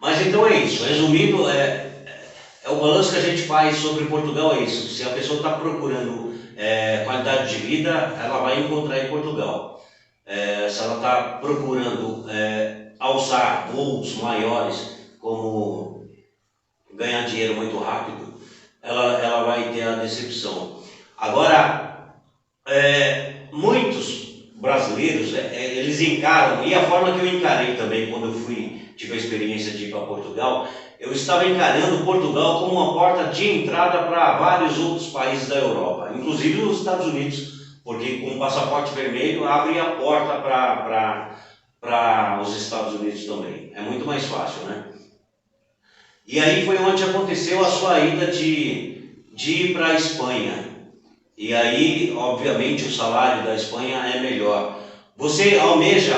Mas então é isso, resumindo, o balanço que a gente faz sobre Portugal é isso. Se a pessoa está procurando qualidade de vida, ela vai encontrar em Portugal. Se ela está procurando alçar voos maiores, como ganhar dinheiro muito rápido, ela vai ter a decepção. Agora, muitos brasileiros, eles encaram, e a forma que eu encarei também quando eu tive a experiência de ir para Portugal, eu estava encarando Portugal como uma porta de entrada para vários outros países da Europa, inclusive os Estados Unidos, porque com o passaporte vermelho abre a porta para os Estados Unidos também. É muito mais fácil, né? E aí foi onde aconteceu a sua ida de ir para a Espanha. E aí, obviamente, o salário da Espanha é melhor. Você almeja,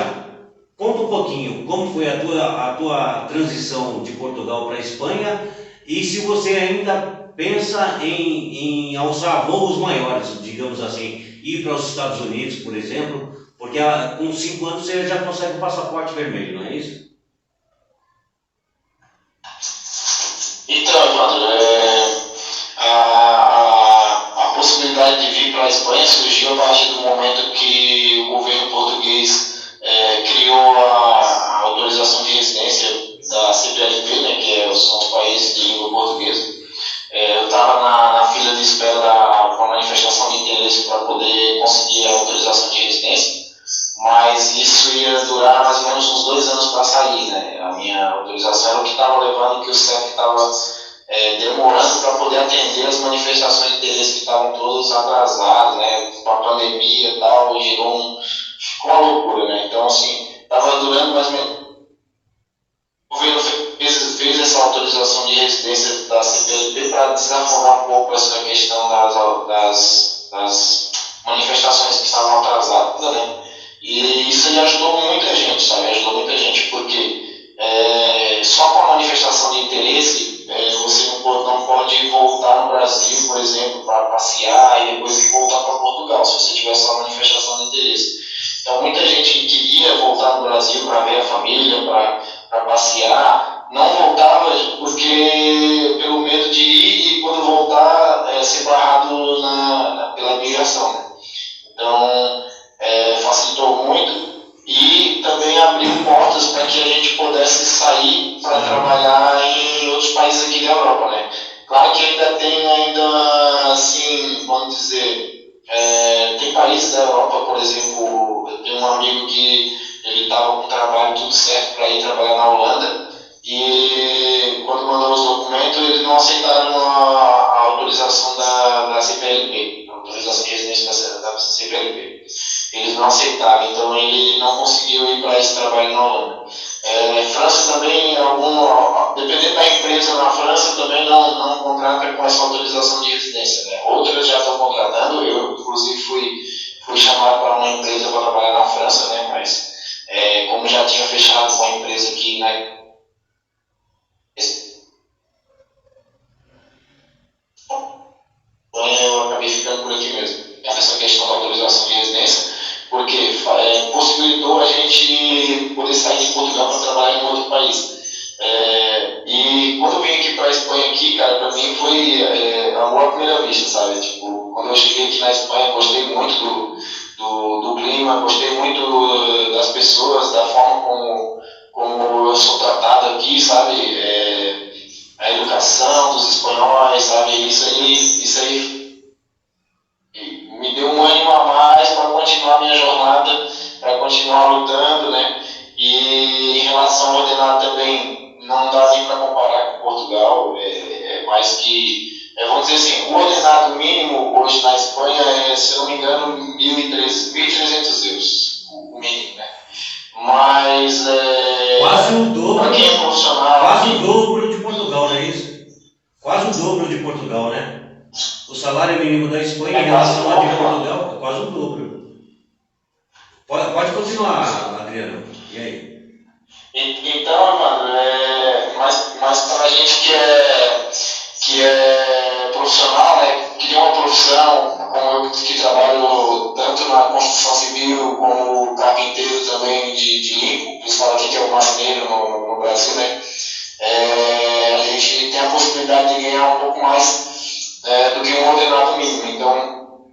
conta um pouquinho, como foi a tua transição de Portugal para a Espanha e se você ainda pensa em alçar voos maiores, digamos assim, ir para os Estados Unidos, por exemplo, porque com 5 anos você já consegue o passaporte vermelho, não é isso? Então, Evandro, a possibilidade de vir para a Espanha surgiu a partir do momento que o governo português criou a autorização de residência da CPLP, né, que são os países de língua portuguesa. Eu estava na fila de espera para a manifestação de interesse para poder conseguir a autorização de residência, mas isso ia durar mais ou menos uns 2 anos para sair, né? A minha autorização era o que estava levando, que o CEF estava demorando para poder atender as manifestações de interesse que estavam todas atrasadas, né? Com a pandemia e tal, ficou uma loucura, né? Então, assim, estava durando mais ou menos. O governo fez essa autorização de residência da CPLP para desafogar um pouco essa questão das manifestações que estavam atrasadas, né? E isso aí ajudou muita gente, sabe? Ajudou muita gente, porque só com a manifestação de interesse você não pode voltar no Brasil, por exemplo, para passear e depois voltar para Portugal, se você tiver só a manifestação de interesse. Então, muita gente que queria voltar no Brasil para ver a família, para passear, não voltava porque pelo medo de ir e quando voltar ser barrado pela imigração, né? Então, facilitou muito e também abriu portas para que a gente pudesse sair para trabalhar em outros países aqui da Europa, né? Claro que ainda assim, vamos dizer, tem países da Europa, por exemplo, eu tenho um amigo que ele estava com o trabalho tudo certo para ir trabalhar na Holanda e quando mandou os documentos eles não aceitaram a autorização da CPLP, a autorização de residência da CPLP. Eles não aceitaram, então ele não conseguiu ir para esse trabalho na Holanda. França também, dependendo da empresa na França, também não contrata com essa autorização de residência, né? Outras já estão contratando, eu inclusive fui chamado para uma empresa para trabalhar na França, né? Mas como já tinha fechado com a empresa aqui, né? Eu acabei ficando por aqui mesmo. Essa questão da autorização de residência, porque possibilitou a gente poder sair de Portugal para trabalhar em outro país. E quando eu vim aqui para a Espanha, cara, para mim foi amor à primeira vista, sabe? Tipo, quando eu cheguei aqui na Espanha, gostei muito do clima, gostei muito das pessoas, da forma como eu sou tratado aqui, sabe? A educação dos espanhóis, sabe? Isso aí me deu um ânimo a mais para continuar a minha jornada, para continuar lutando, né? E em relação ao ordenado também, não dá nem para comparar com Portugal, mais que, vamos dizer assim, o ordenado mínimo hoje na Espanha se eu não me engano, 1.300 euros, o mínimo, né? Mas, quase o dobro, para quem é profissional... Quase o dobro quase o dobro de Portugal, né? O salário mínimo da Espanha em É quase relação o ao de dobro. Portugal é quase o dobro. Pode continuar, Adriano. E aí? Então, mano, mas pra gente que é profissional, né, cria uma profissão, como eu que trabalho tanto na construção civil como carpinteiro também de limpo, eles falam aqui que é o marceneiro no Brasil, né, a gente tem a possibilidade de ganhar um pouco mais do que um ordenado mínimo. Então,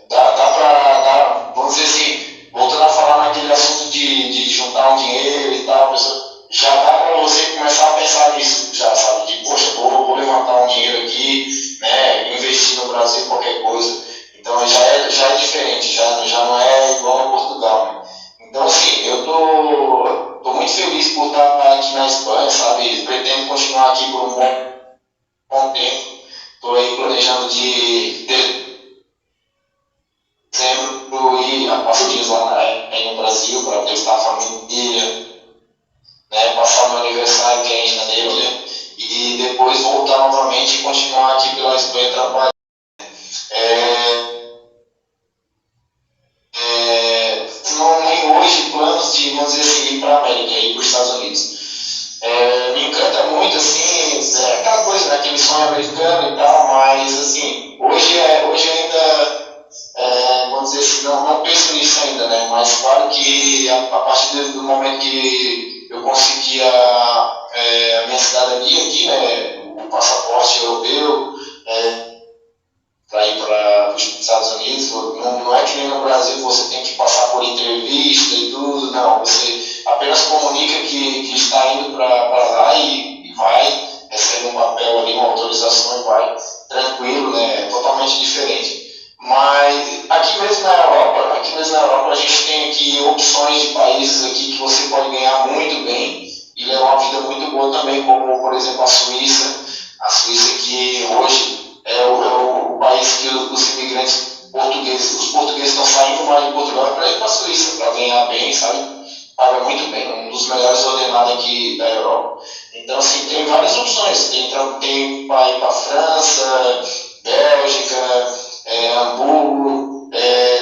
dá pra dar, vamos dizer assim, voltando a falar naquele assunto de juntar um dinheiro e tal, já dá para você começar a pensar nisso, já sabe, de poxa, vou levantar um dinheiro aqui, né, investir no Brasil, qualquer coisa. Então já é diferente, já não é igual a Portugal, né? Então, assim, eu tô muito feliz por estar aqui na Espanha, sabe, pretendo continuar aqui por um bom tempo. Estou aí planejando de dezembro ir a passar dias lá aí no Brasil para visitar a família, né, passar meu aniversário que é em janeiro, né, e depois voltar novamente e continuar aqui pela Espanha trabalhando. Não tem hoje planos de, vamos dizer assim, ir para a América, ir para os Estados Unidos. Me encanta muito, assim, aquela coisa, né, aquele sonho americano e tal, mas, assim, hoje ainda, vamos dizer assim, não penso nisso ainda, né, mas claro que a partir do momento que eu consegui a minha cidadania aqui, né, o passaporte europeu, para ir para os Estados Unidos, não é que nem no Brasil você tem que passar por entrevista e tudo, não, você apenas comunica que está indo para lá e vai, recebe um papel ali, uma autorização e vai, tranquilo, né, totalmente diferente. Mas aqui mesmo na Europa a gente tem aqui opções de países aqui que você pode ganhar muito bem e levar uma vida muito boa também, como por exemplo a Suíça que hoje é o país que os imigrantes portugueses, os portugueses estão saindo mais de Portugal para ir para a Suíça, para ganhar bem, sabe? Paga muito bem, um dos melhores ordenados aqui da Europa. Então, assim, tem várias opções. Tem para ir para a França, Bélgica, Hamburgo,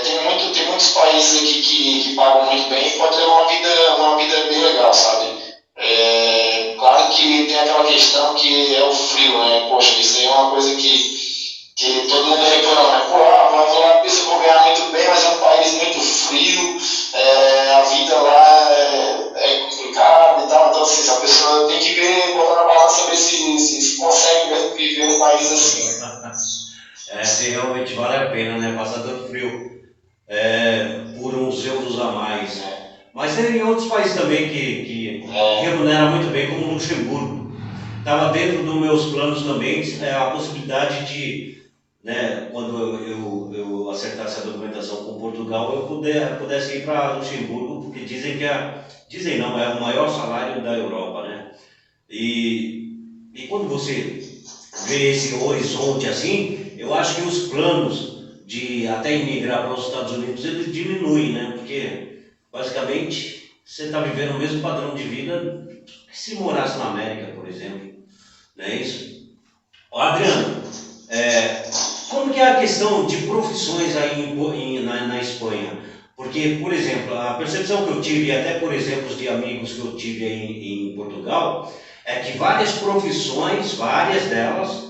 tem muitos países aqui que pagam muito bem e pode ter uma vida bem legal, sabe? Claro que tem aquela questão que é o frio, né? Poxa, isso aí é uma coisa que todo mundo reclama, né? Pô, vou lá porque eu vou ganhar muito bem, mas é um país muito frio, a vida lá é complicada e tal, então assim, a pessoa tem que ver, botar na balança, ver se consegue mesmo viver num país assim. Se realmente vale a pena, né? Passar tanto frio por uns euros a mais. Mas tem outros países também que remuneram muito bem, como Luxemburgo. Estava dentro dos meus planos também a possibilidade de, né, quando eu acertasse a documentação com Portugal, eu pudesse ir para Luxemburgo, porque dizem que é o maior salário da Europa, né? E quando você vê esse horizonte assim, eu acho que os planos de até imigrar para os Estados Unidos, eles diminuem, né? Porque basicamente você está vivendo o mesmo padrão de vida que se morasse na América, por exemplo. Não é isso? Adriano, como que é a questão de profissões aí na Espanha? Porque, por exemplo, a percepção que eu tive, e até por exemplos de amigos que eu tive aí em Portugal, é que várias profissões, várias delas,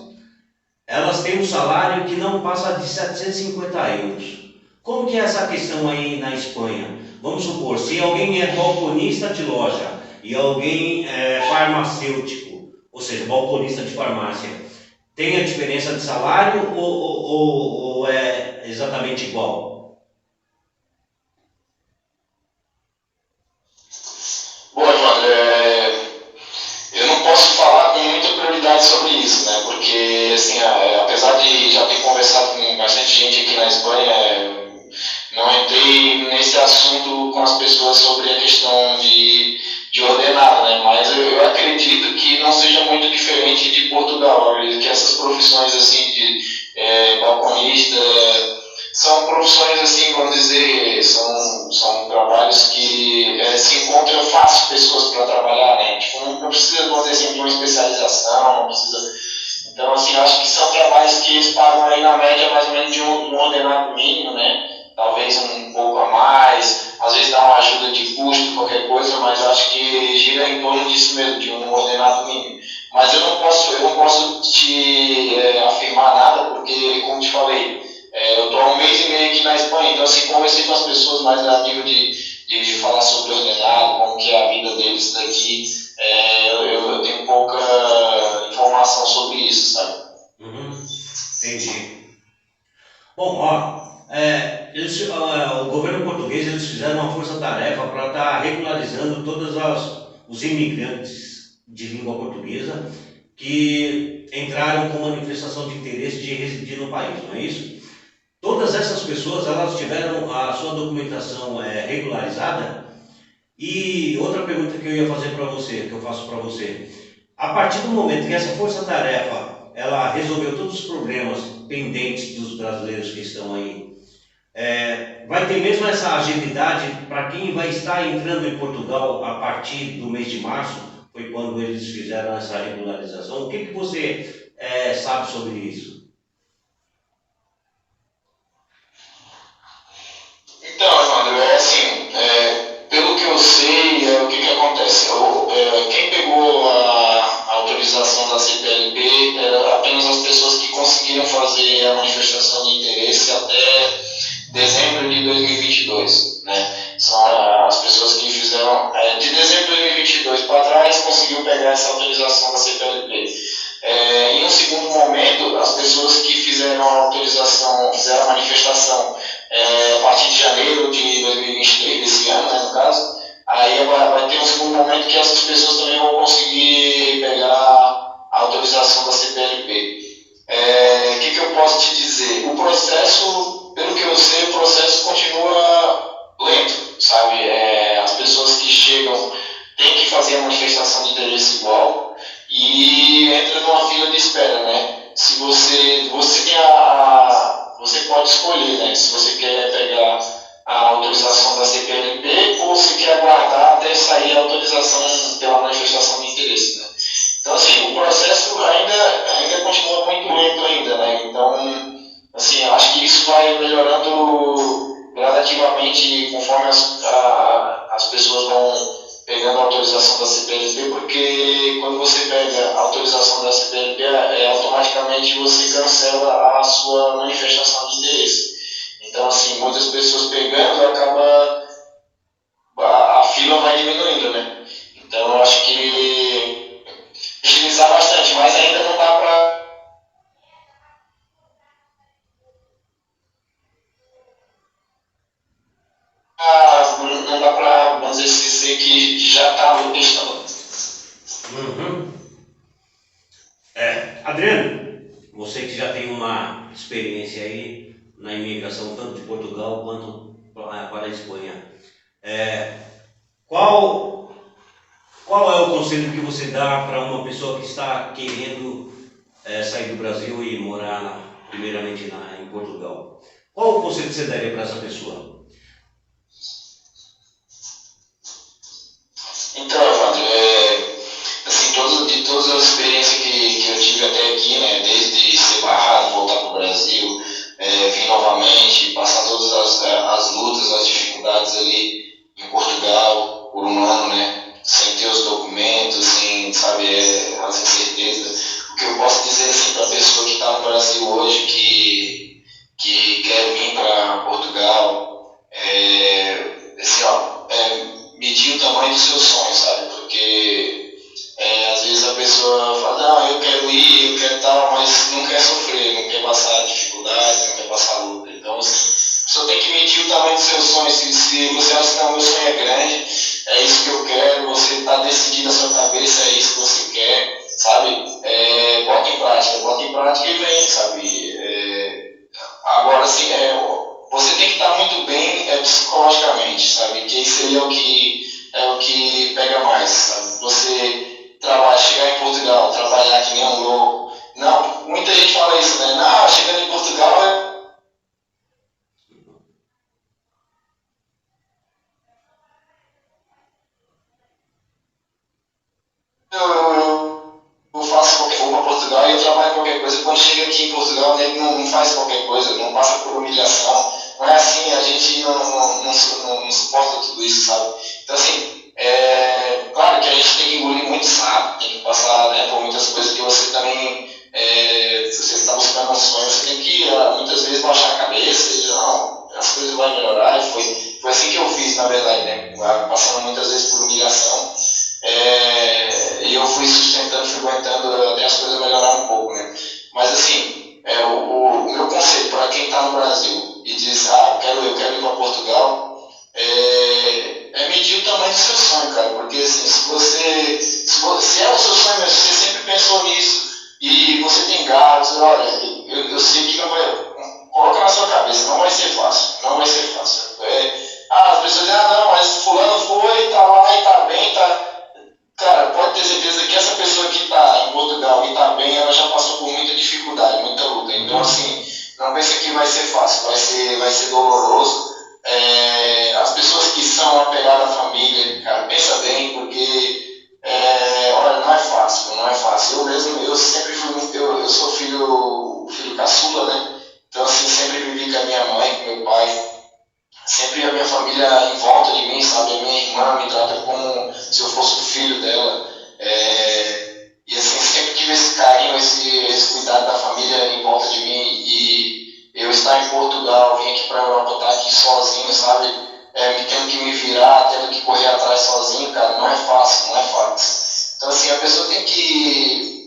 elas têm um salário que não passa de 750 euros. Como que é essa questão aí na Espanha? Vamos supor, se alguém é balconista de loja e alguém é farmacêutico, ou seja, balconista de farmácia, tem a diferença de salário ou é exatamente igual? Bom, Evandro, eu não posso falar com muita prioridade sobre isso, né? Porque, assim, apesar de já ter conversado com bastante gente aqui na Espanha, não entrei nesse assunto com as pessoas sobre a questão de ordenado, né? Mas eu acredito que não seja muito diferente de Portugal. Eu acredito que essas profissões assim de balconista são profissões precisa, por exemplo, de uma especialização, não precisa. Então, assim, eu acho que são trabalhos que eles pagam aí na média mais ou menos de um ordenado mínimo, né? Talvez um pouco a mais, às vezes dá uma ajuda de custo, qualquer coisa, mas eu acho que gira em torno disso mesmo, de um ordenado mínimo. Mas eu não posso te afirmar nada, porque, como te falei, eu estou há um mês e meio aqui na Espanha, então assim, conversei com as pessoas mais a nível de falar sobre ordenado, como que é a vida deles daqui, eu tenho pouca informação sobre isso, sabe? Entendi. Bom, o governo português eles fizeram uma força-tarefa para estar regularizando todos os imigrantes de língua portuguesa que entraram com manifestação de interesse de residir no país, não é isso? Todas essas pessoas elas tiveram a sua documentação regularizada. E outra pergunta que eu ia fazer para você, que eu faço para você, a partir do momento que essa força-tarefa ela resolveu todos os problemas pendentes dos brasileiros que estão aí, vai ter mesmo essa agilidade para quem vai estar entrando em Portugal a partir do mês de março, foi quando eles fizeram essa regularização. O que você sabe sobre isso? Então, Evandro, assim, pelo que eu sei, o que acontece? Quem pegou a autorização da CPLP era apenas as pessoas que conseguiram fazer a manifestação de interesse até dezembro de 2022, né? São as pessoas que fizeram, de dezembro de 2022 para trás, conseguiu pegar essa autorização da CPLP. Em um segundo momento, as pessoas que fizeram a autorização, fizeram a manifestação a partir de janeiro de 2023, desse ano, né, no caso, aí vai ter um segundo momento que essas pessoas também vão conseguir pegar a autorização da CPLP. O que eu posso te dizer? O processo, pelo que eu sei, o processo continua lento, sabe? As pessoas que chegam têm que fazer a manifestação de interesse igual e entra numa fila de espera, né? Se você tem você pode escolher, né? Se você quer pegar a autorização da CPLP ou se quer aguardar até sair a autorização pela manifestação de interesse, né? Então, assim, o processo ainda continua muito lento ainda, né? Então, assim, eu acho que isso vai melhorando gradativamente conforme as pessoas vão pegando a autorização da CPLP, porque quando você pega a autorização da CPLP, automaticamente você cancela a sua manifestação de interesse. Então, assim, muitas pessoas pegando, a fila vai diminuindo, né? Então, eu acho que utilizar bastante, mas ainda não dá para não dá para, vamos dizer que já está no questão. Adriano, você que já tem uma experiência aí na imigração tanto de Portugal quanto para a Espanha, qual é o conselho que você dá para uma pessoa que está querendo sair do Brasil e morar primeiramente em Portugal? Qual o conselho que você daria para essa pessoa? Então, Evandro, assim, de todas as experiências que eu tive até aqui, né, desde ser barrado, voltar para o Brasil, vir novamente, passar todas as lutas, as dificuldades ali em Portugal por um ano, né, sem ter os documentos, sem, sabe, as incertezas. O que eu posso dizer assim, para a pessoa que está no Brasil hoje, que quer vir para Portugal, assim, medir o tamanho dos seus sonhos, sabe? Porque às vezes a pessoa fala, não, eu quero ir, eu quero tal, mas não quer sofrer, não quer passar dificuldade, não quer passar luta. Então, assim, a pessoa tem que medir o tamanho dos seus sonhos. Se você acha que não, meu sonho é grande, é isso que eu quero, você está decidido na sua cabeça, é isso que você quer, sabe? Bota em prática e vem, sabe? Agora, assim, você tem que estar muito bem psicologicamente, sabe? Que isso aí é o que pega mais, sabe? Você chegar em Portugal, trabalhar que nem um louco. Não, muita gente fala isso, né? Não, chegando em Portugal quando chega aqui em Portugal, né, ele não faz qualquer coisa, não passa por humilhação. Não é assim, a gente não suporta tudo isso, sabe? Então, assim, claro que a gente tem que engolir muito sapo, tem que passar, né, por muitas coisas que você também, se você está buscando um sonho, você tem que muitas vezes baixar a cabeça e não, as coisas vão melhorar. E foi assim que eu fiz, na verdade, né? Passando muitas vezes por humilhação. E eu fui sustentando, fui aguentando até as coisas melhorar um pouco, né? Mas assim, o meu conselho para quem está no Brasil e diz, eu quero ir para Portugal, é medir o tamanho do seu sonho, cara, porque assim, se é o seu sonho mesmo, você sempre pensou nisso e você tem gatos, olha, eu sei que não vai, coloca na sua cabeça, não vai ser fácil, não vai ser fácil. As pessoas dizem, não, mas fulano foi, tá lá e tá bem, tá... Cara, pode ter certeza que essa pessoa que está em Portugal e está bem, ela já passou por muita dificuldade, muita luta. Então, assim, não pensa que vai ser fácil, vai ser doloroso. As pessoas que são apegadas à família, cara, pensa bem, porque, olha, não é fácil, não é fácil. Eu sempre fui, eu sou filho caçula, né? Então, assim, sempre vivi com a minha mãe, com meu pai. Sempre a minha família em volta de mim, sabe? A minha irmã me trata como se eu fosse o filho dela. E assim, sempre tive esse carinho, esse cuidado da família em volta de mim. E eu estar em Portugal, vim aqui para a Europa, estar aqui sozinho, sabe? Tendo que me virar, tendo que correr atrás sozinho, cara, não é fácil, não é fácil. Então assim, a pessoa tem que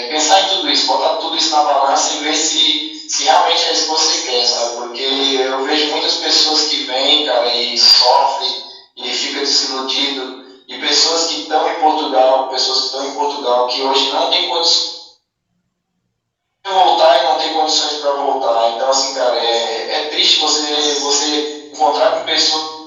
pensar em tudo isso, botar tudo isso na balança e ver se realmente é isso que você quer, sabe? Porque eu vejo muitas pessoas que vêm, cara, e sofrem, e ficam desiludidos, e pessoas que estão em Portugal, que hoje não tem condições de voltar e não tem condições para voltar. Então, assim, cara, é triste você encontrar com pessoas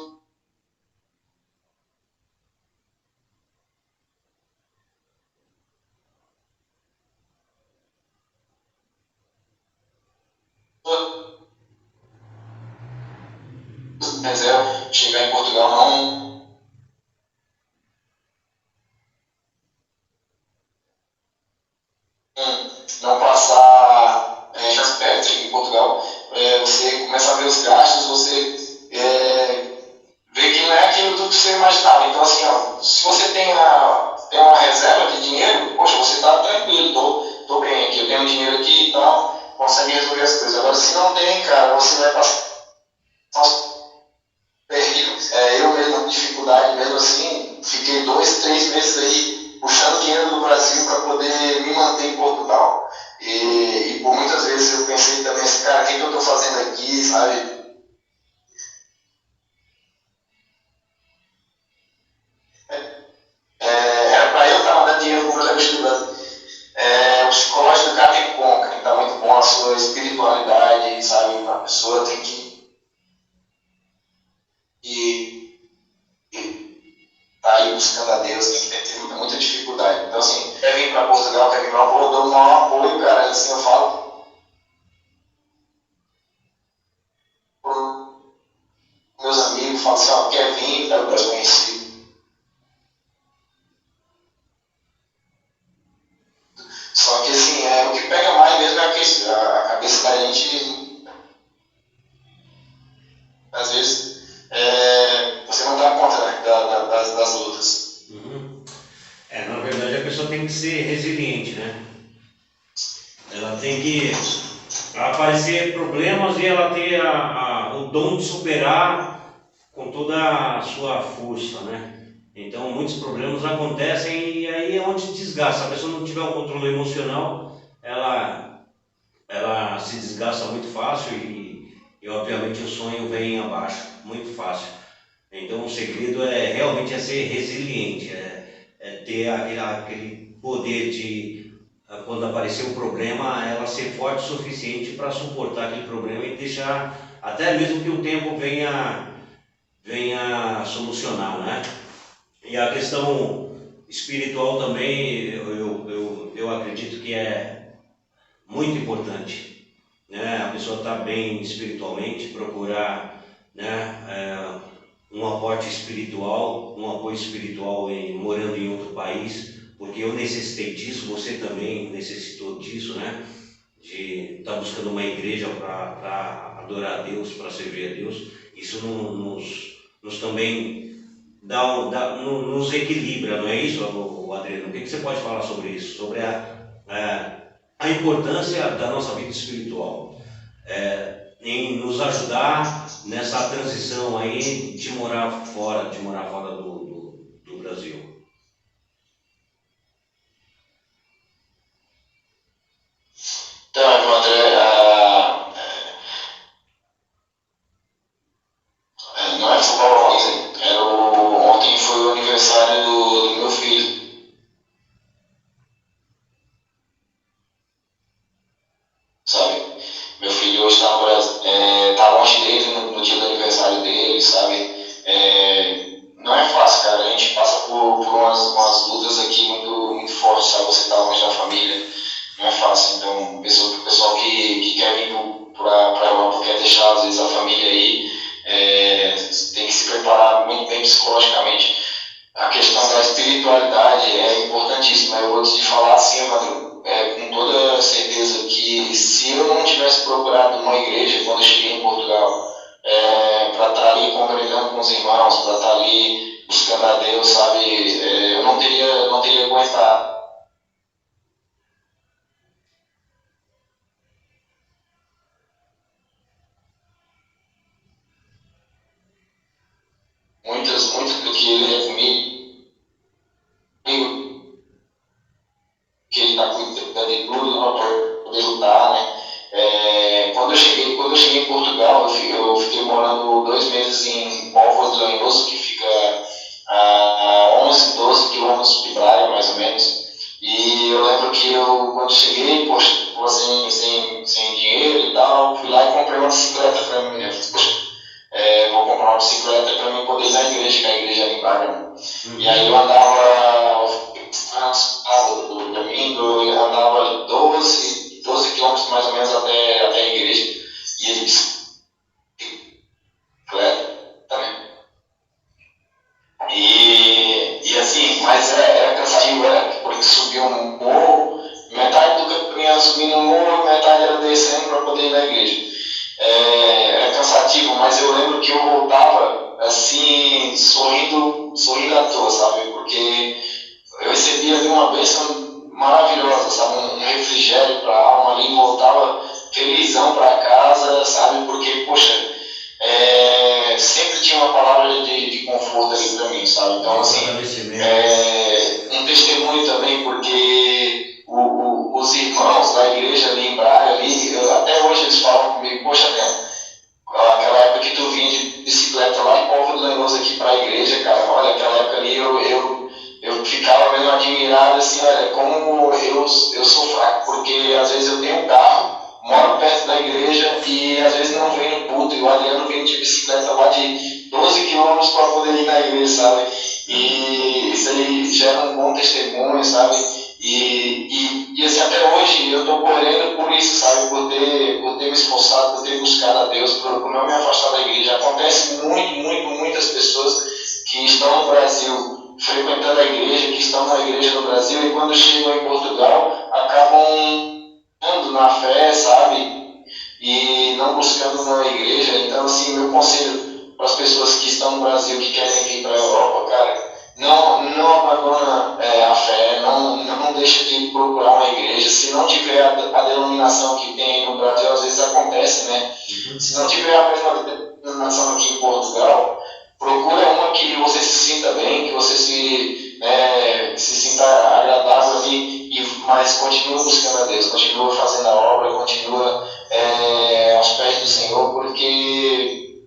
reserva, chegar em Portugal não passar aspectos aqui em Portugal, você começa a ver os gastos, você vê que não é aquilo tudo que você imaginava. Então, assim, ó, se você tem uma reserva de dinheiro, poxa, você está tranquilo, tô bem aqui, eu tenho dinheiro aqui e tal, consegue resolver as coisas. Agora, se não tem, cara, você vai passar terrível. Eu mesmo, dificuldade mesmo assim, fiquei 2, 3 meses aí puxando dinheiro do Brasil para poder me manter em Portugal. E por muitas vezes eu pensei também assim, cara, o que eu estou fazendo aqui, sabe? Era para eu estar mandando dinheiro como eu estava estudando. O psicológico do cara tem que está muito bom, a sua espiritualidade, sabe? A pessoa tem que tá aí buscando a Deus, tem que ter muita dificuldade. Então, assim, quer vir para Portugal, quer vir para eu dou o maior apoio, cara. Assim, eu falo para meus amigos, falo assim, ó, quer vir para o Brasil conhecido. Só que, assim, o que pega mais mesmo é a cabeça da gente, às vezes, você não dá conta, né, das lutas. Uhum. Na verdade, a pessoa tem que ser resiliente, né? Ela tem que aparecer problemas e ela ter o dom de superar com toda a sua força, né? Então, muitos problemas acontecem e aí é onde desgasta. Se a pessoa não tiver um controle emocional, ela se desgasta muito fácil e obviamente o sonho vem abaixo, muito fácil. Então, o segredo realmente ser resiliente, ter aquele poder de, quando aparecer um problema, ela ser forte o suficiente para suportar aquele problema e deixar, até mesmo que o tempo venha solucionar, né? E a questão espiritual também, eu acredito que é muito importante, né? A pessoa estar bem espiritualmente, procurar, né, um aporte espiritual, um apoio espiritual morando em outro país, porque eu necessitei disso, você também necessitou disso, né? De estar buscando uma igreja para adorar a Deus, para servir a Deus. Isso nos também nos equilibra, não é isso, Adriano? O que você pode falar sobre isso? Sobre a importância da nossa vida espiritual, em nos ajudar nessa transição aí de morar fora do Brasil. Então, André, não é futebol ontem, ontem foi o aniversário do meu filho, sabe? Meu filho hoje tá longe dele no dia do aniversário dele, sabe? Não é fácil, cara. A gente passa por umas lutas aqui muito, muito fortes, sabe? Você tá longe da família, não é fácil. Então, o pessoal que quer vir pra Europa, quer deixar às vezes a família aí, tem que se preparar muito bem psicologicamente. A questão da espiritualidade é importantíssima. Eu vou te falar assim, Evandro, com toda certeza que se eu não tivesse procurado uma igreja quando eu cheguei em Portugal, para estar ali congregando com os irmãos, para estar ali buscando a Deus, sabe, eu não teria aguentado. Muitas do que ele é comigo, que ele está cuidando de tudo para poder lutar, né? Quando eu cheguei em Portugal, eu fiquei morando 2 meses em Póvoa de Lanhoso, que fica a 11, 12 quilômetros de Braga, mais ou menos. E eu lembro que quando cheguei, poxa, sem dinheiro e tal, fui lá e comprei uma bicicleta para mim, né? Poxa, vou comprar uma bicicleta para mim poder ir na igreja, que a igreja é em Braga, né? E aí eu andava sábado, domingo, eu andava 12 quilômetros mais ou menos até a igreja. E ele bicicleta também. E assim, mas era cansativo, porque subia um morro, metade do caminho era subindo um morro, metade era descendo para poder ir na igreja. Era cansativo, mas eu lembro que eu voltava assim, sorrindo à toa, sabe? Porque eu recebia ali uma bênção maravilhosa, sabe? Um refrigério para a alma ali, voltava felizão para casa, sabe? Porque, poxa, sempre tinha uma palavra de conforto ali para mim, sabe? Então, assim, um testemunho também, porque os irmãos da igreja ali em Braga, até hoje eles falam comigo, poxa, aquela época que tu vinha de bicicleta lá em Póvoa de Lanhoso aqui para a igreja, cara, olha, aquela época ali eu ficava mesmo admirado, assim, olha, como eu sou fraco, porque às vezes eu tenho um carro, moro perto da igreja e às vezes não venho no culto, e o Adriano vem de bicicleta lá de 12 quilômetros para poder ir na igreja, sabe? E isso aí gera um bom testemunho, sabe? E assim, até hoje eu estou correndo por isso, sabe? Por ter me esforçado, por ter buscado a Deus, por não me afastar da igreja. Acontece muitas pessoas que estão no Brasil frequentando a igreja, que estão na igreja no Brasil, e quando chegam em Portugal, acabam andando na fé, sabe? E não buscando uma igreja. Então, assim, meu conselho para as pessoas que estão no Brasil, que querem vir para a Europa, cara, não abandona a fé, não deixa de procurar uma igreja. Se não tiver a denominação que tem no Brasil, às vezes acontece, né? Se não tiver a mesma denominação aqui em Portugal, procura uma que você se sinta bem, que você se sinta agradável ali, mas continua buscando a Deus, continua fazendo a obra, continua aos pés do Senhor, porque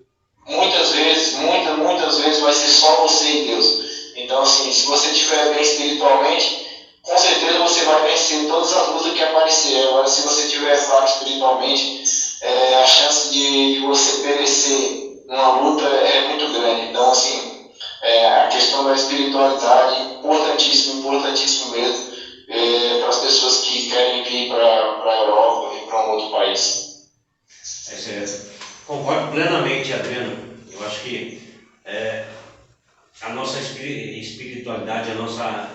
muitas vezes vai ser só você e Deus. Então, assim, se você estiver bem espiritualmente, com certeza você vai vencer todas as lutas que aparecer. Agora, se você estiver fraco espiritualmente, a chance de você perecer numa luta é muito grande. Então, assim, a questão da espiritualidade, importantíssimo mesmo, para as pessoas que querem vir para a Europa, vir para um outro país. Concordo plenamente, Adriano. Eu acho que a nossa espiritualidade, a nossa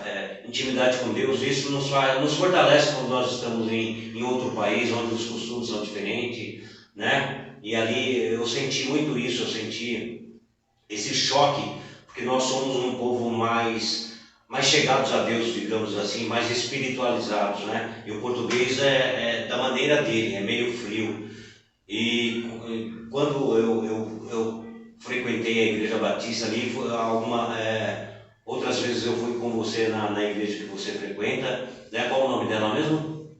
intimidade com Deus, isso nos fortalece quando nós estamos em outro país, onde os costumes são diferentes, né? E ali eu senti muito isso, eu senti esse choque, porque nós somos um povo mais chegados a Deus, digamos assim, mais espiritualizados, né? E o português é da maneira dele, é meio frio. E quando eu frequentei a Igreja Batista ali, outras vezes eu fui com você na igreja que você frequenta, né? Qual o nome dela mesmo?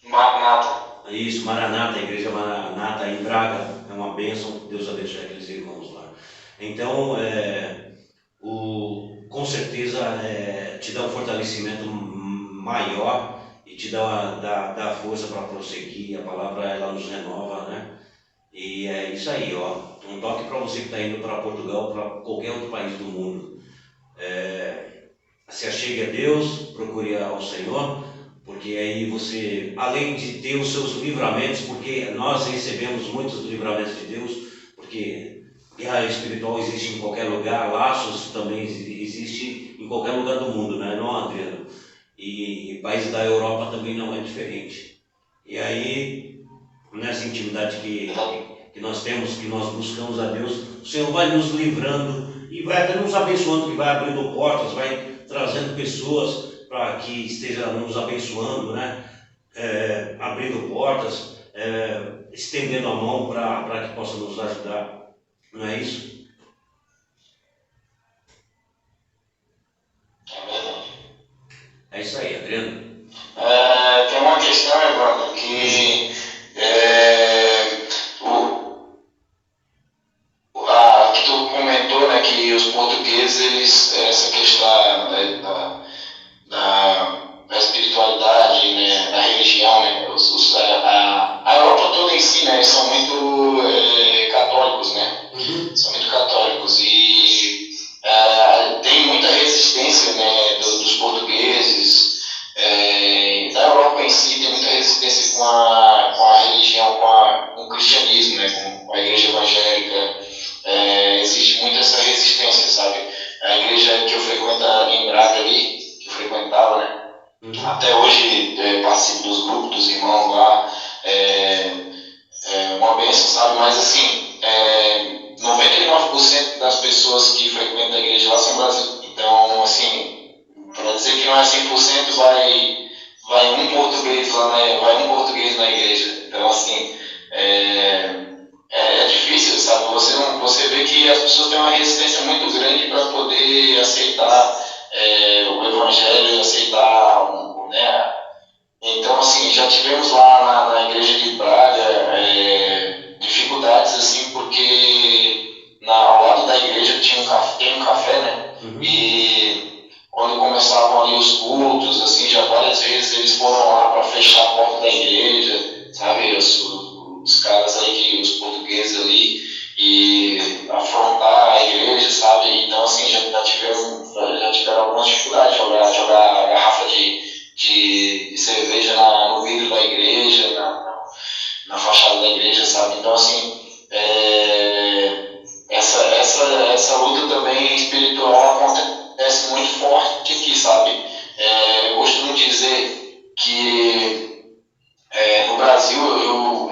Maranata. Isso, Maranata, a Igreja Maranata em Braga, é uma bênção, Deus abençoe aqueles irmãos lá. Então, com certeza te dá um fortalecimento maior e te dá força para prosseguir, a palavra ela nos renova, né? E é isso aí, ó. Um toque para você que está indo para Portugal, para qualquer outro país do mundo. Se achegue a Deus, procure ao Senhor, porque aí você, além de ter os seus livramentos, porque nós recebemos muitos livramentos de Deus, porque guerra espiritual existe em qualquer lugar, laços também existe em qualquer lugar do mundo, né? Não, Adriano? E países da Europa também não é diferente. E aí, nessa intimidade que nós temos, que nós buscamos a Deus, o Senhor vai nos livrando e vai até nos abençoando, que vai abrindo portas, vai trazendo pessoas para que esteja nos abençoando, né? Abrindo portas, estendendo a mão para que possa nos ajudar, não é isso? É isso aí, Adriano. Tem uma questão, Evandro, que que tu comentou, né, que os portugueses, essa questão da espiritualidade, né, da religião, né, a Europa toda em si, né, eles são muito católicos, né, são muito católicos e tem muita resistência, né, dos portugueses, da Europa em si tem muita resistência com a religião, com o cristianismo, né, com a igreja evangélica. Existe muito essa resistência, sabe? A igreja que eu frequento em Braga ali, que eu frequentava, né? Até hoje participo dos grupos dos irmãos lá, uma bênção, sabe? Mas assim, 99% das pessoas que frequentam a igreja lá são brasileiros. Então, assim, para dizer que não é 100%, vai um português lá, vai um português na igreja. Então, assim, é difícil, sabe? Você vê que as pessoas têm uma resistência muito grande para poder aceitar o evangelho, aceitar, né? Então, assim, já tivemos lá na igreja de Braga dificuldades, assim, porque ao lado da igreja tem um café, né? E quando começavam ali os cultos, assim, já várias vezes eles foram lá para fechar a porta da igreja, sabe? Os caras ali, os portugueses ali, e afrontar a igreja, sabe? Então, assim, já tiveram algumas dificuldades de jogar a garrafa de cerveja no vidro da igreja, na fachada da igreja, sabe? Então, assim, essa luta também espiritual acontece muito forte aqui, sabe? Eu costumo dizer que no Brasil eu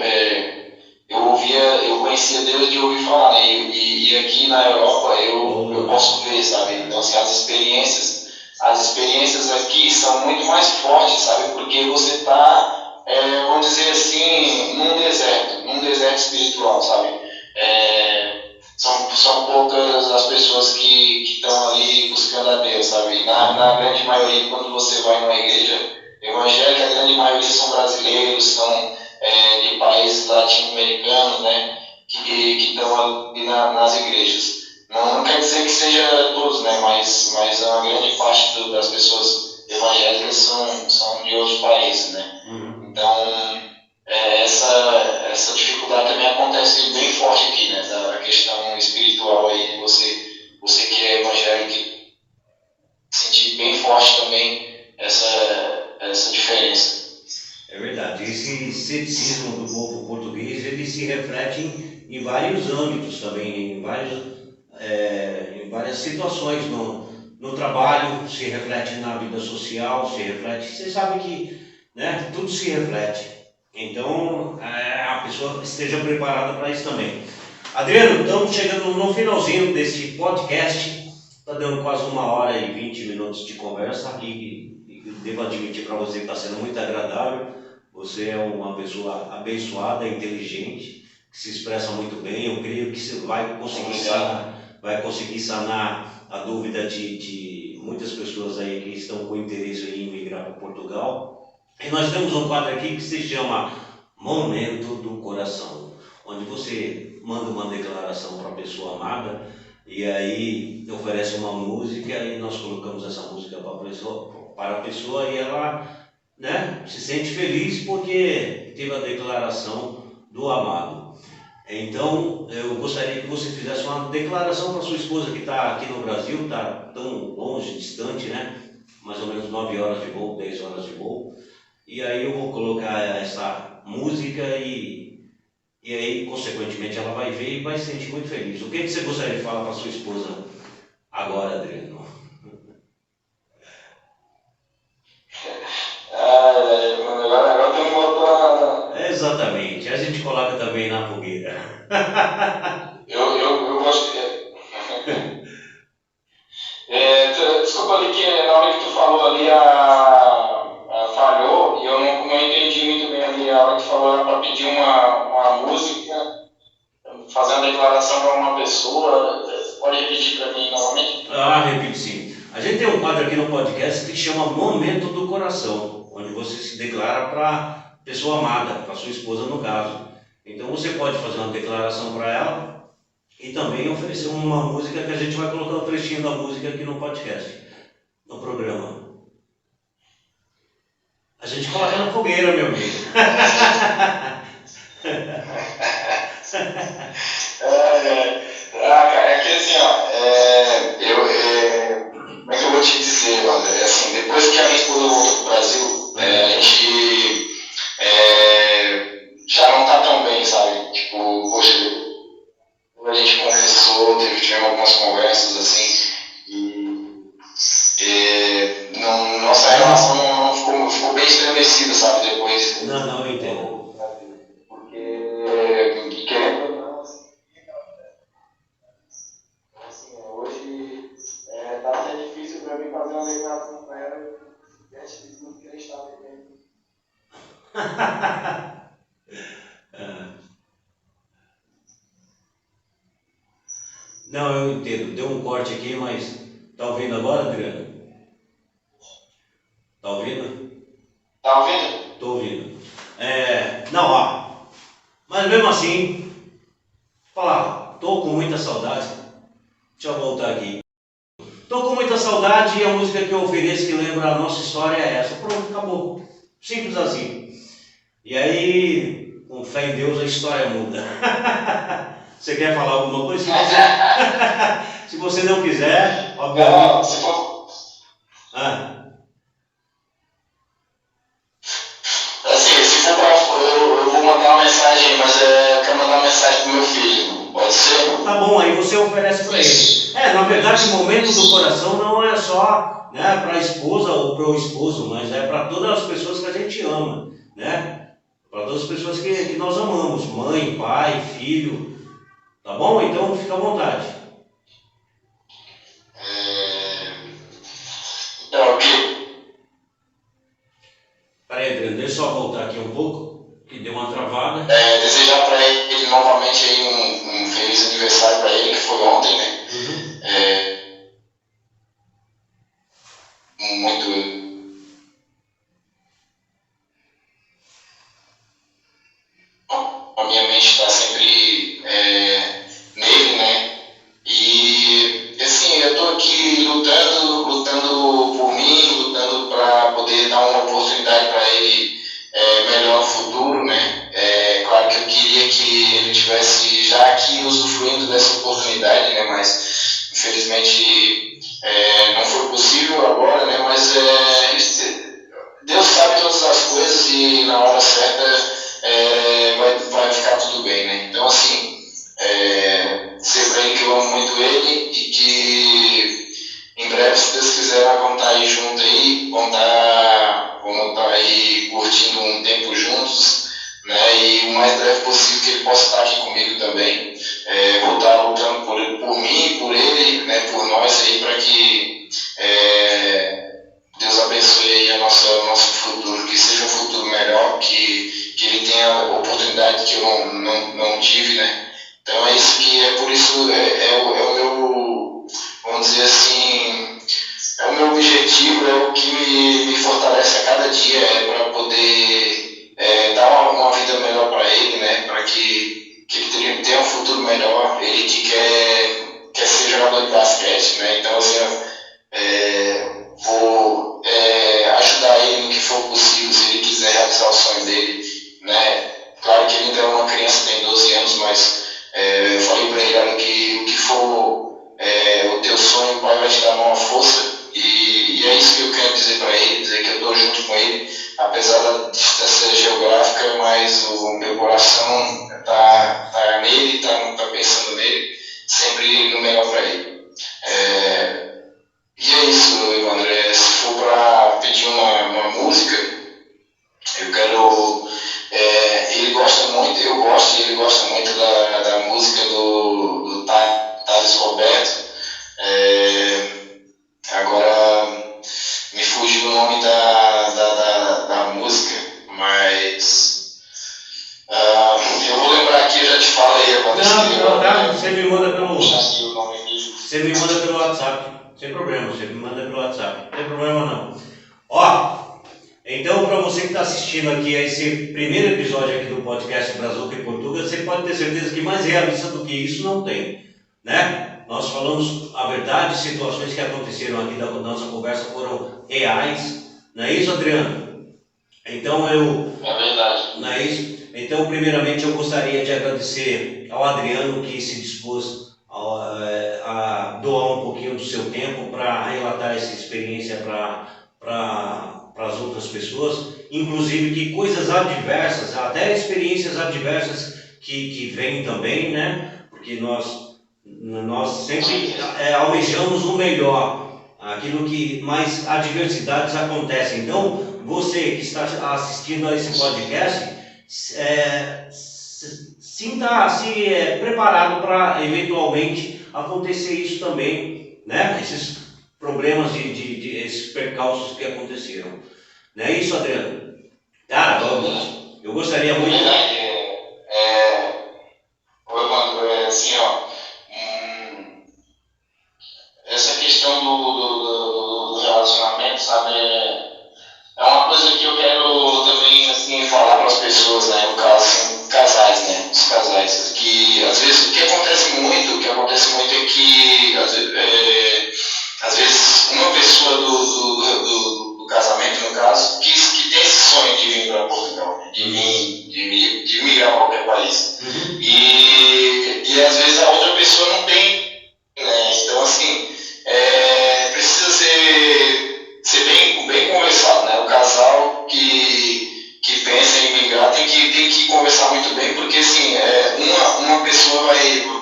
conhecia Deus de ouvir falar, né? E aqui na Europa eu posso ver, sabe? Então, assim, as experiências aqui são muito mais fortes, sabe? Porque você está, vamos dizer assim, num deserto espiritual, sabe? São poucas as pessoas que estão ali buscando a Deus, sabe? Na grande maioria, quando você vai numa igreja evangélica, a grande maioria são brasileiros, são de países latino-americanos, né? Que estão ali nas igrejas. Não quer dizer que seja todos, né? Mas a grande parte das pessoas evangélicas são de outros países, né? Então, essa dificuldade também acontece bem forte aqui, né? Da questão espiritual aí, você que é evangélico, sentir bem forte também essa diferença. É verdade. Esse ceticismo do povo português, ele se reflete em vários âmbitos também, em vários em várias situações no trabalho, se reflete na vida social, se reflete. Você sabe que, né, tudo se reflete. Então, a pessoa esteja preparada para isso também. Adriano, estamos chegando no finalzinho desse podcast. Está dando quase 1h20 de conversa e devo admitir para você que está sendo muito agradável. Você é uma pessoa abençoada, inteligente, que se expressa muito bem. Eu creio que você vai conseguir sanar a dúvida de muitas pessoas aí que estão com interesse em migrar para Portugal. E nós temos um quadro aqui que se chama Momento do Coração, onde você manda uma declaração para a pessoa amada e aí oferece uma música e nós colocamos essa música para a pessoa e ela, né, se sente feliz porque teve a declaração do amado. Então, eu gostaria que você fizesse uma declaração para sua esposa que está aqui no Brasil, está tão longe, distante, né? Mais ou menos 9 horas de voo, 10 horas de voo. E aí eu vou colocar essa música e aí, consequentemente, ela vai ver e vai se sentir muito feliz. O que você gostaria de falar para sua esposa agora, Adriano? Agora tem uma outra... Exatamente, a gente coloca também na fogueira. Eu gosto de... Desculpa ali que na hora que tu falou ali falhou e eu não entendi muito bem ali a hora que tu falou para pedir uma música, fazer uma declaração para uma pessoa. Pode repetir para mim novamente? Repito sim. A gente tem um quadro aqui no podcast que chama Momento do Coração, onde você se declara para a pessoa amada, para sua esposa no caso. Então você pode fazer uma declaração para ela e também oferecer uma música que a gente vai colocar o trechinho da música aqui no podcast, no programa. A gente coloca na fogueira, meu amigo. Cara, é que assim, ó, como é que eu vou te dizer, mano? Assim, depois que a minha esposa voltou pro Brasil, a gente já não tá tão bem, sabe? Tipo, poxa, a gente conversou, tivemos algumas conversas, assim, e nossa relação não ficou bem estremecida, sabe? Depois. Não, eu entendo. Porque, querendo ou não, assim, hoje tá sendo difícil para mim fazer uma declaração para ela diante de tudo que ele está vivendo. Não, eu entendo. Deu um corte aqui, mas tá ouvindo agora, Adriano? Tá ouvindo? Tá ouvindo? Tô ouvindo. Não, mas mesmo assim, falar, tô com muita saudade. Deixa eu voltar aqui. Tô com muita saudade e a música que eu ofereço que lembra a nossa história é essa. Pronto, acabou. Simples assim. E aí, com fé em Deus, a história muda. Você quer falar alguma coisa? Se você não quiser, obviamente. Não, se for... Assim, se for pra... eu vou mandar uma mensagem, mas eu quero mandar uma mensagem pro meu filho. Pode ser? Tá bom, aí você oferece para ele. Na verdade, o momento do coração não é só, né, para a esposa ou para o esposo, mas é para todas as pessoas que a gente ama, né? Para todas as pessoas que nós amamos, mãe, pai, filho. Tá bom? Então fica à vontade. Então, aqui. Peraí, Adriano, deixa eu só voltar aqui um pouco, que deu uma travada. Desejar para ele novamente aí um feliz aniversário para ele, que foi ontem, né? Muito. A minha mente está sempre nele, né? E assim, eu estou aqui lutando por mim, lutando para poder dar uma oportunidade para ele melhor no futuro, né? Claro que eu queria que ele tivesse já aqui usufruindo dessa oportunidade, né? Mas infelizmente não foi possível agora, né? Mas Deus sabe todas as coisas e na hora certa vai ficar tudo bem, né? Então assim, dizer para ele que eu amo muito ele mais breve possível que ele possa estar aqui comigo também. Vou estar lutando por mim, por ele, né, por nós aí, para que Deus abençoe aí nosso futuro, que seja um futuro melhor, que ele tenha a oportunidade que eu não tive, né? Então é isso por isso o meu, vamos dizer assim, é o meu objetivo, é o que me fortalece a cada dia, para poder dar uma vida melhor para ele, né? Para que ele tenha um futuro melhor, ele que quer ser jogador de basquete, né? Então assim, vou ajudar ele no que for possível, se ele quiser realizar o sonho dele, né? Claro que ele ainda é uma criança, tem 12 anos, mas eu falei para ele, olha, que o que for o teu sonho, o pai vai te dar uma força, e é isso que eu quero dizer para ele, dizer que eu estou junto com ele, apesar da distância geográfica, mas o meu coração tá nele, tá pensando nele, sempre no melhor para ele. E é isso, André. Se for para pedir uma música, eu quero. Ele gosta muito, eu gosto, e ele gosta muito da música do Thales Roberto. Agora me fugiu o nome da música, mas eu vou lembrar aqui, eu já te falei agora. Não, tá, você me manda pelo. O nome aqui. Você me manda pelo WhatsApp. Sem problema, você me manda pelo WhatsApp. Não tem problema não. Ó, então para você que está assistindo aqui a esse primeiro episódio aqui do podcast Brazuca e Portuga, você pode ter certeza que mais realista do que isso não tem, né? Nós falamos a verdade, situações que aconteceram aqui da nossa conversa foram reais, não é isso, Adriano? Então É verdade. Não é isso? Então, primeiramente, eu gostaria de agradecer ao Adriano que se dispôs a doar um pouquinho do seu tempo para relatar essa experiência para as outras pessoas, inclusive que coisas adversas, até experiências adversas que vêm também, né? Porque nós sempre almejamos o melhor, aquilo que mais adversidades acontecem. Então, você que está assistindo a esse podcast, sinta-se preparado para eventualmente acontecer isso também, né? Esses problemas esses percalços que aconteceram. Não é isso, Adriano? Cara, eu gostaria muito. Assim, ó, essa questão do relacionamento, sabe, é uma coisa que eu quero também, assim, falar para as pessoas, né, no caso, assim, casais, né, os casais, que às vezes o que acontece muito é que às vezes uma pessoa do casamento, no caso, que tem esse sonho de vir para Portugal, né, de migrar para qualquer país, e às vezes a outra pessoa não tem, né, então assim, precisa ser bem conversado, né? O casal que pensa em migrar tem que conversar muito bem, porque assim, uma pessoa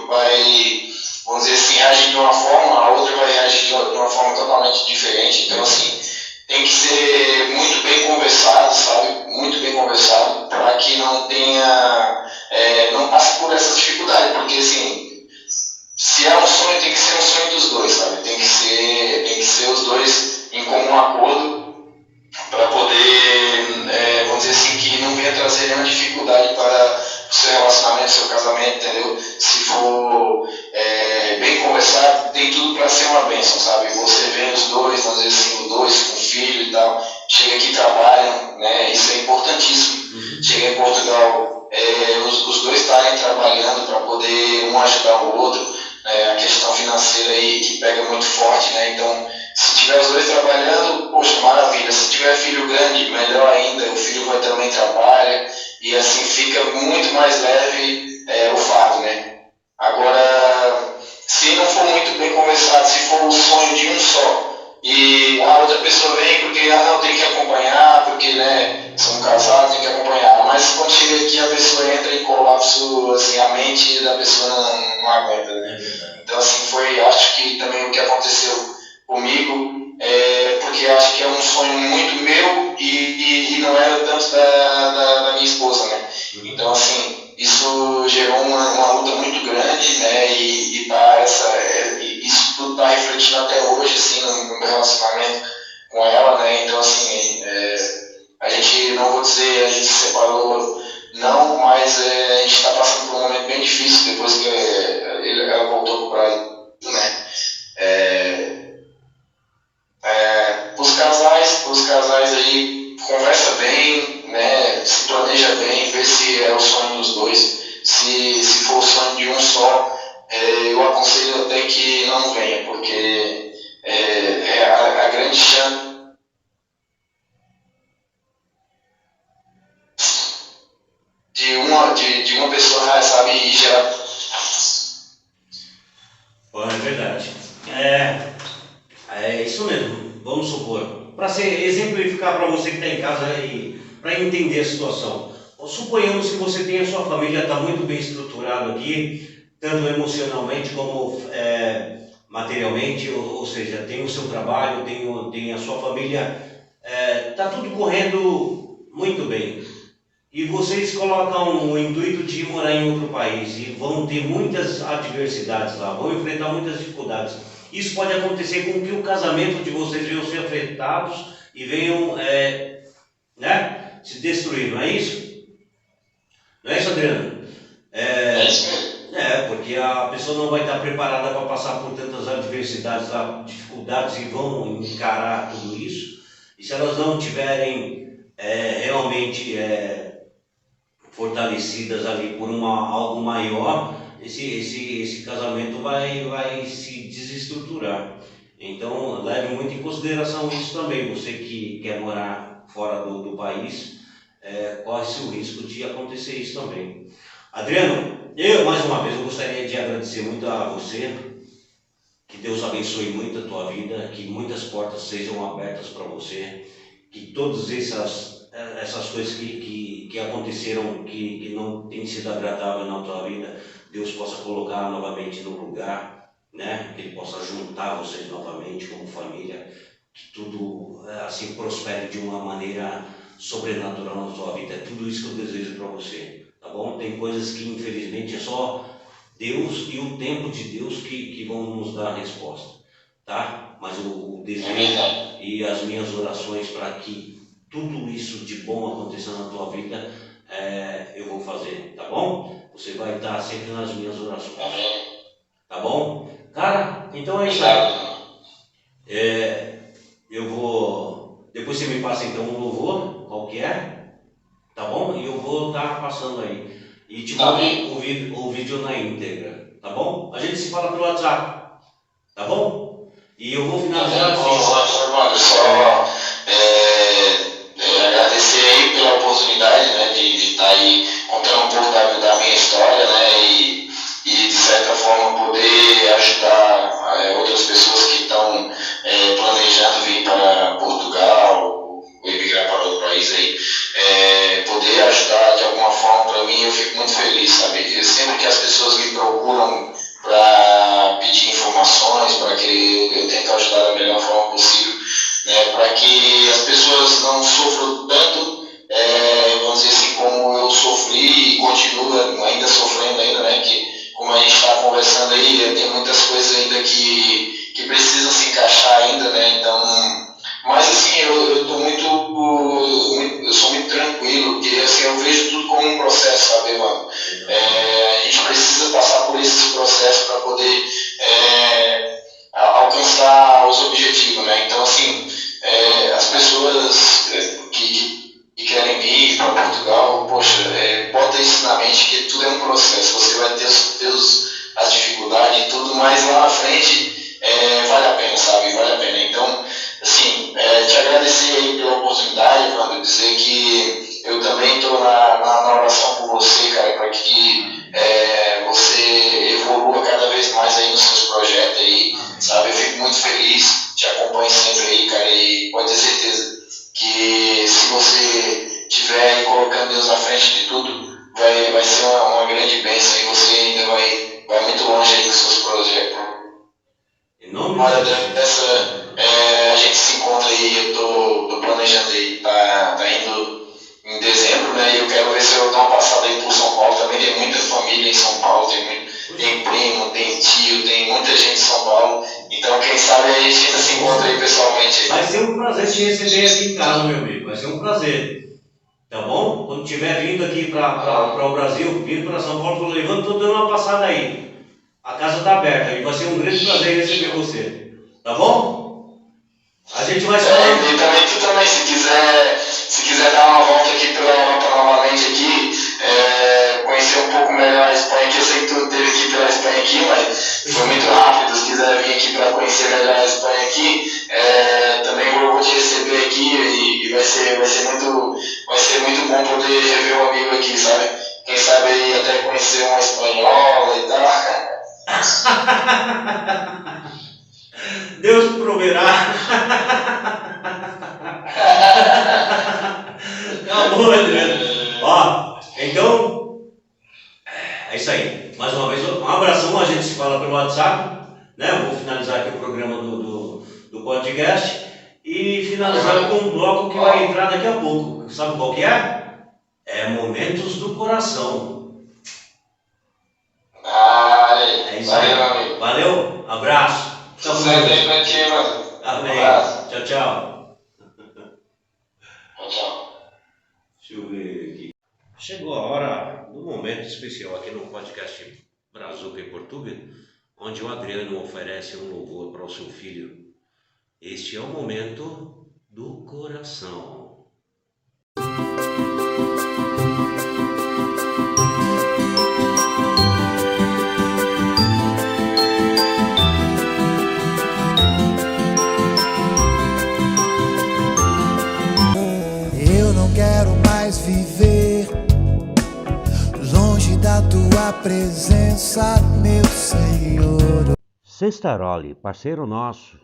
vai, vamos dizer assim, reagir de uma forma, a outra vai reagir de uma forma totalmente diferente. Então assim, tem que ser muito bem conversado, sabe? Muito bem conversado, para que não tenha, não passe por essas dificuldades, porque assim, se é um sonho, tem que ser um sonho dos dois, sabe? Tem que ser os dois em comum acordo, para poder, vamos dizer assim, que não venha trazer nenhuma dificuldade para o seu relacionamento, o seu casamento, entendeu? Se for bem conversado, tem tudo para ser uma bênção, sabe? Você vê os dois, vamos dizer assim, os dois com filho e tal, chega aqui e trabalham, né? Isso é importantíssimo. Chega em Portugal, os dois estarem trabalhando para poder um ajudar o outro. A questão financeira aí que pega muito forte, né? Então, se tiver os dois trabalhando, poxa, maravilha. Se tiver filho grande, melhor ainda, o filho também trabalha, e assim fica muito mais leve o fardo, né? Agora, se não for muito bem conversado, se for o sonho de um só, e a outra pessoa vem porque não tem que acompanhar, porque, né, são casados, tem que acompanhar, mas quando chega aqui a pessoa entra em colapso, assim, a mente da pessoa não aguenta, né? Então assim, acho que também o que aconteceu comigo, porque acho que é um sonho muito meu e não era tanto da minha esposa, né? Então assim, né, e tá isso tudo tá refletindo até hoje, assim, no meu relacionamento com ela, né, então, assim, a gente, não vou dizer, a gente se separou, não, mas a gente está passando por um momento bem difícil depois que ela voltou para o Brasil, né, os casais aí, conversa bem, né, se planeja bem, vê se é o sonho dos dois. Se for o sonho de um só, eu aconselho até que não venha, porque a grande chance de uma pessoa, sabe, e gerar. Bom, é verdade. É isso mesmo. Vamos supor, para exemplificar para você que está em casa e para entender a situação. Suponhamos que você tem a sua família, está muito bem estruturado aqui, tanto emocionalmente como materialmente, ou seja, tem o seu trabalho, tem a sua família, está tudo correndo muito bem. E vocês colocam o intuito de morar em outro país e vão ter muitas adversidades lá, vão enfrentar muitas dificuldades. Isso pode acontecer com que o casamento de vocês venham ser afetados e venham se destruir, não é isso? Não é isso, Adriano? É isso mesmo. Porque a pessoa não vai estar preparada para passar por tantas adversidades, dificuldades e vão encarar tudo isso. E se elas não tiverem realmente fortalecidas ali por algo maior, esse casamento vai se desestruturar. Então, leve muito em consideração isso também. Você que quer morar fora do país, corre-se o risco de acontecer isso também. Adriano, mais uma vez eu gostaria de agradecer muito a você, que Deus abençoe muito a tua vida, que muitas portas sejam abertas para você, que todas essas coisas que aconteceram, que não tem sido agradável na tua vida, Deus possa colocar novamente no lugar, né? Que Ele possa juntar vocês novamente como família, que tudo assim prospere de uma maneira sobrenatural na tua vida. É tudo isso que eu desejo para você, tá bom? Tem coisas que infelizmente é só Deus e o tempo de Deus que vão nos dar a resposta, tá? Mas o desejo e as minhas orações para que tudo isso de bom aconteça na tua vida, eu vou fazer, tá bom? Você vai estar sempre nas minhas orações, tá bom? Cara, então é isso aí. Eu vou... Depois você me passa então um louvor, qual que é, tá bom? E eu vou estar passando aí. E te mando o vídeo na íntegra, tá bom? A gente se fala pelo WhatsApp, tá bom? E eu vou finalizar assim. Agradecer aí pela oportunidade, né, de estar aí contando um pouco da minha história, né, e de certa forma poder ajudar outras pessoas que estão planejando vir para Portugal ou emigrar para outro país aí, poder ajudar de alguma forma. Para mim, eu fico muito feliz, sabe? Sempre que as pessoas me procuram para pedir informações, para que eu tente ajudar da melhor forma possível, né, para que as pessoas não sofram tanto, vamos dizer assim, como eu sofri e continuo ainda sofrendo ainda, né, que como a gente está conversando aí, tem muitas coisas ainda que precisam se encaixar ainda, né, então, mas assim, eu sou muito tranquilo, porque assim, eu vejo tudo como um processo, sabe, mano? A gente precisa passar por esses processos para poder alcançar os objetivos, né? Então, assim, as pessoas que querem vir para Portugal, poxa, bota isso na mente que tudo é um processo. Você vai ter as dificuldades e tudo, mas lá na frente vale a pena, sabe? Vale a pena. Então, assim, te agradecer aí pela oportunidade, Evandro, dizer que eu também estou na oração por você, cara, para que você evolua cada vez mais aí nos seus projetos aí, sabe? Eu fico muito feliz, te acompanho sempre aí, cara, e pode ter certeza que se você estiver aí colocando Deus na frente de tudo, vai ser uma grande bênção e você ainda vai muito longe aí com seus projetos. Uma hora dessa, a gente se encontra aí, eu tô planejando aí, tá indo em dezembro, né, e eu quero ver se eu dou uma passada aí por São Paulo, também tem muita família em São Paulo, tem primo, encontra aí pessoalmente. Vai ser um prazer te receber aqui em casa, meu amigo. Vai ser um prazer. Tá bom? Quando tiver vindo aqui para o Brasil, vindo para São Paulo, tô levando, tô dando uma passada aí. A casa está aberta e vai ser um grande prazer receber você. Tá bom? A gente vai falando. E também, tu também, se quiser dar uma volta aqui pela Europa novamente aqui, conhecer um pouco melhor a Espanha, que eu sei que tu teve aqui pela Espanha aqui, mas foi muito rápido. Se quiser vir aqui para conhecer melhor a Espanha aqui, também eu vou te receber aqui e vai ser muito bom poder rever um amigo aqui, sabe? Quem sabe aí até conhecer uma espanhola e tal. Deus proverá. Acabou, Adriano. Ó, então, é isso aí. Mais uma vez, um abração. A gente se fala pelo WhatsApp, né? Eu vou finalizar aqui o programa do podcast e finalizar com um bloco que vai entrar daqui a pouco. Sabe qual que é? É Momentos do Coração. É isso aí. Valeu, Valeu, abraço. Sucesso aí pra ti, mano. Amém. Tchau, tchau. Tchau. Deixa eu ver aqui. Chegou a hora do momento especial aqui no podcast Brazuca em Português, onde o Adriano oferece um louvor para o seu filho. Este é o momento do coração. Eu não quero mais viver longe da tua presença, meu Senhor. Sextaroli, parceiro nosso.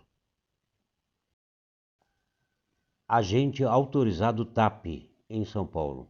Agente autorizado TAP em São Paulo.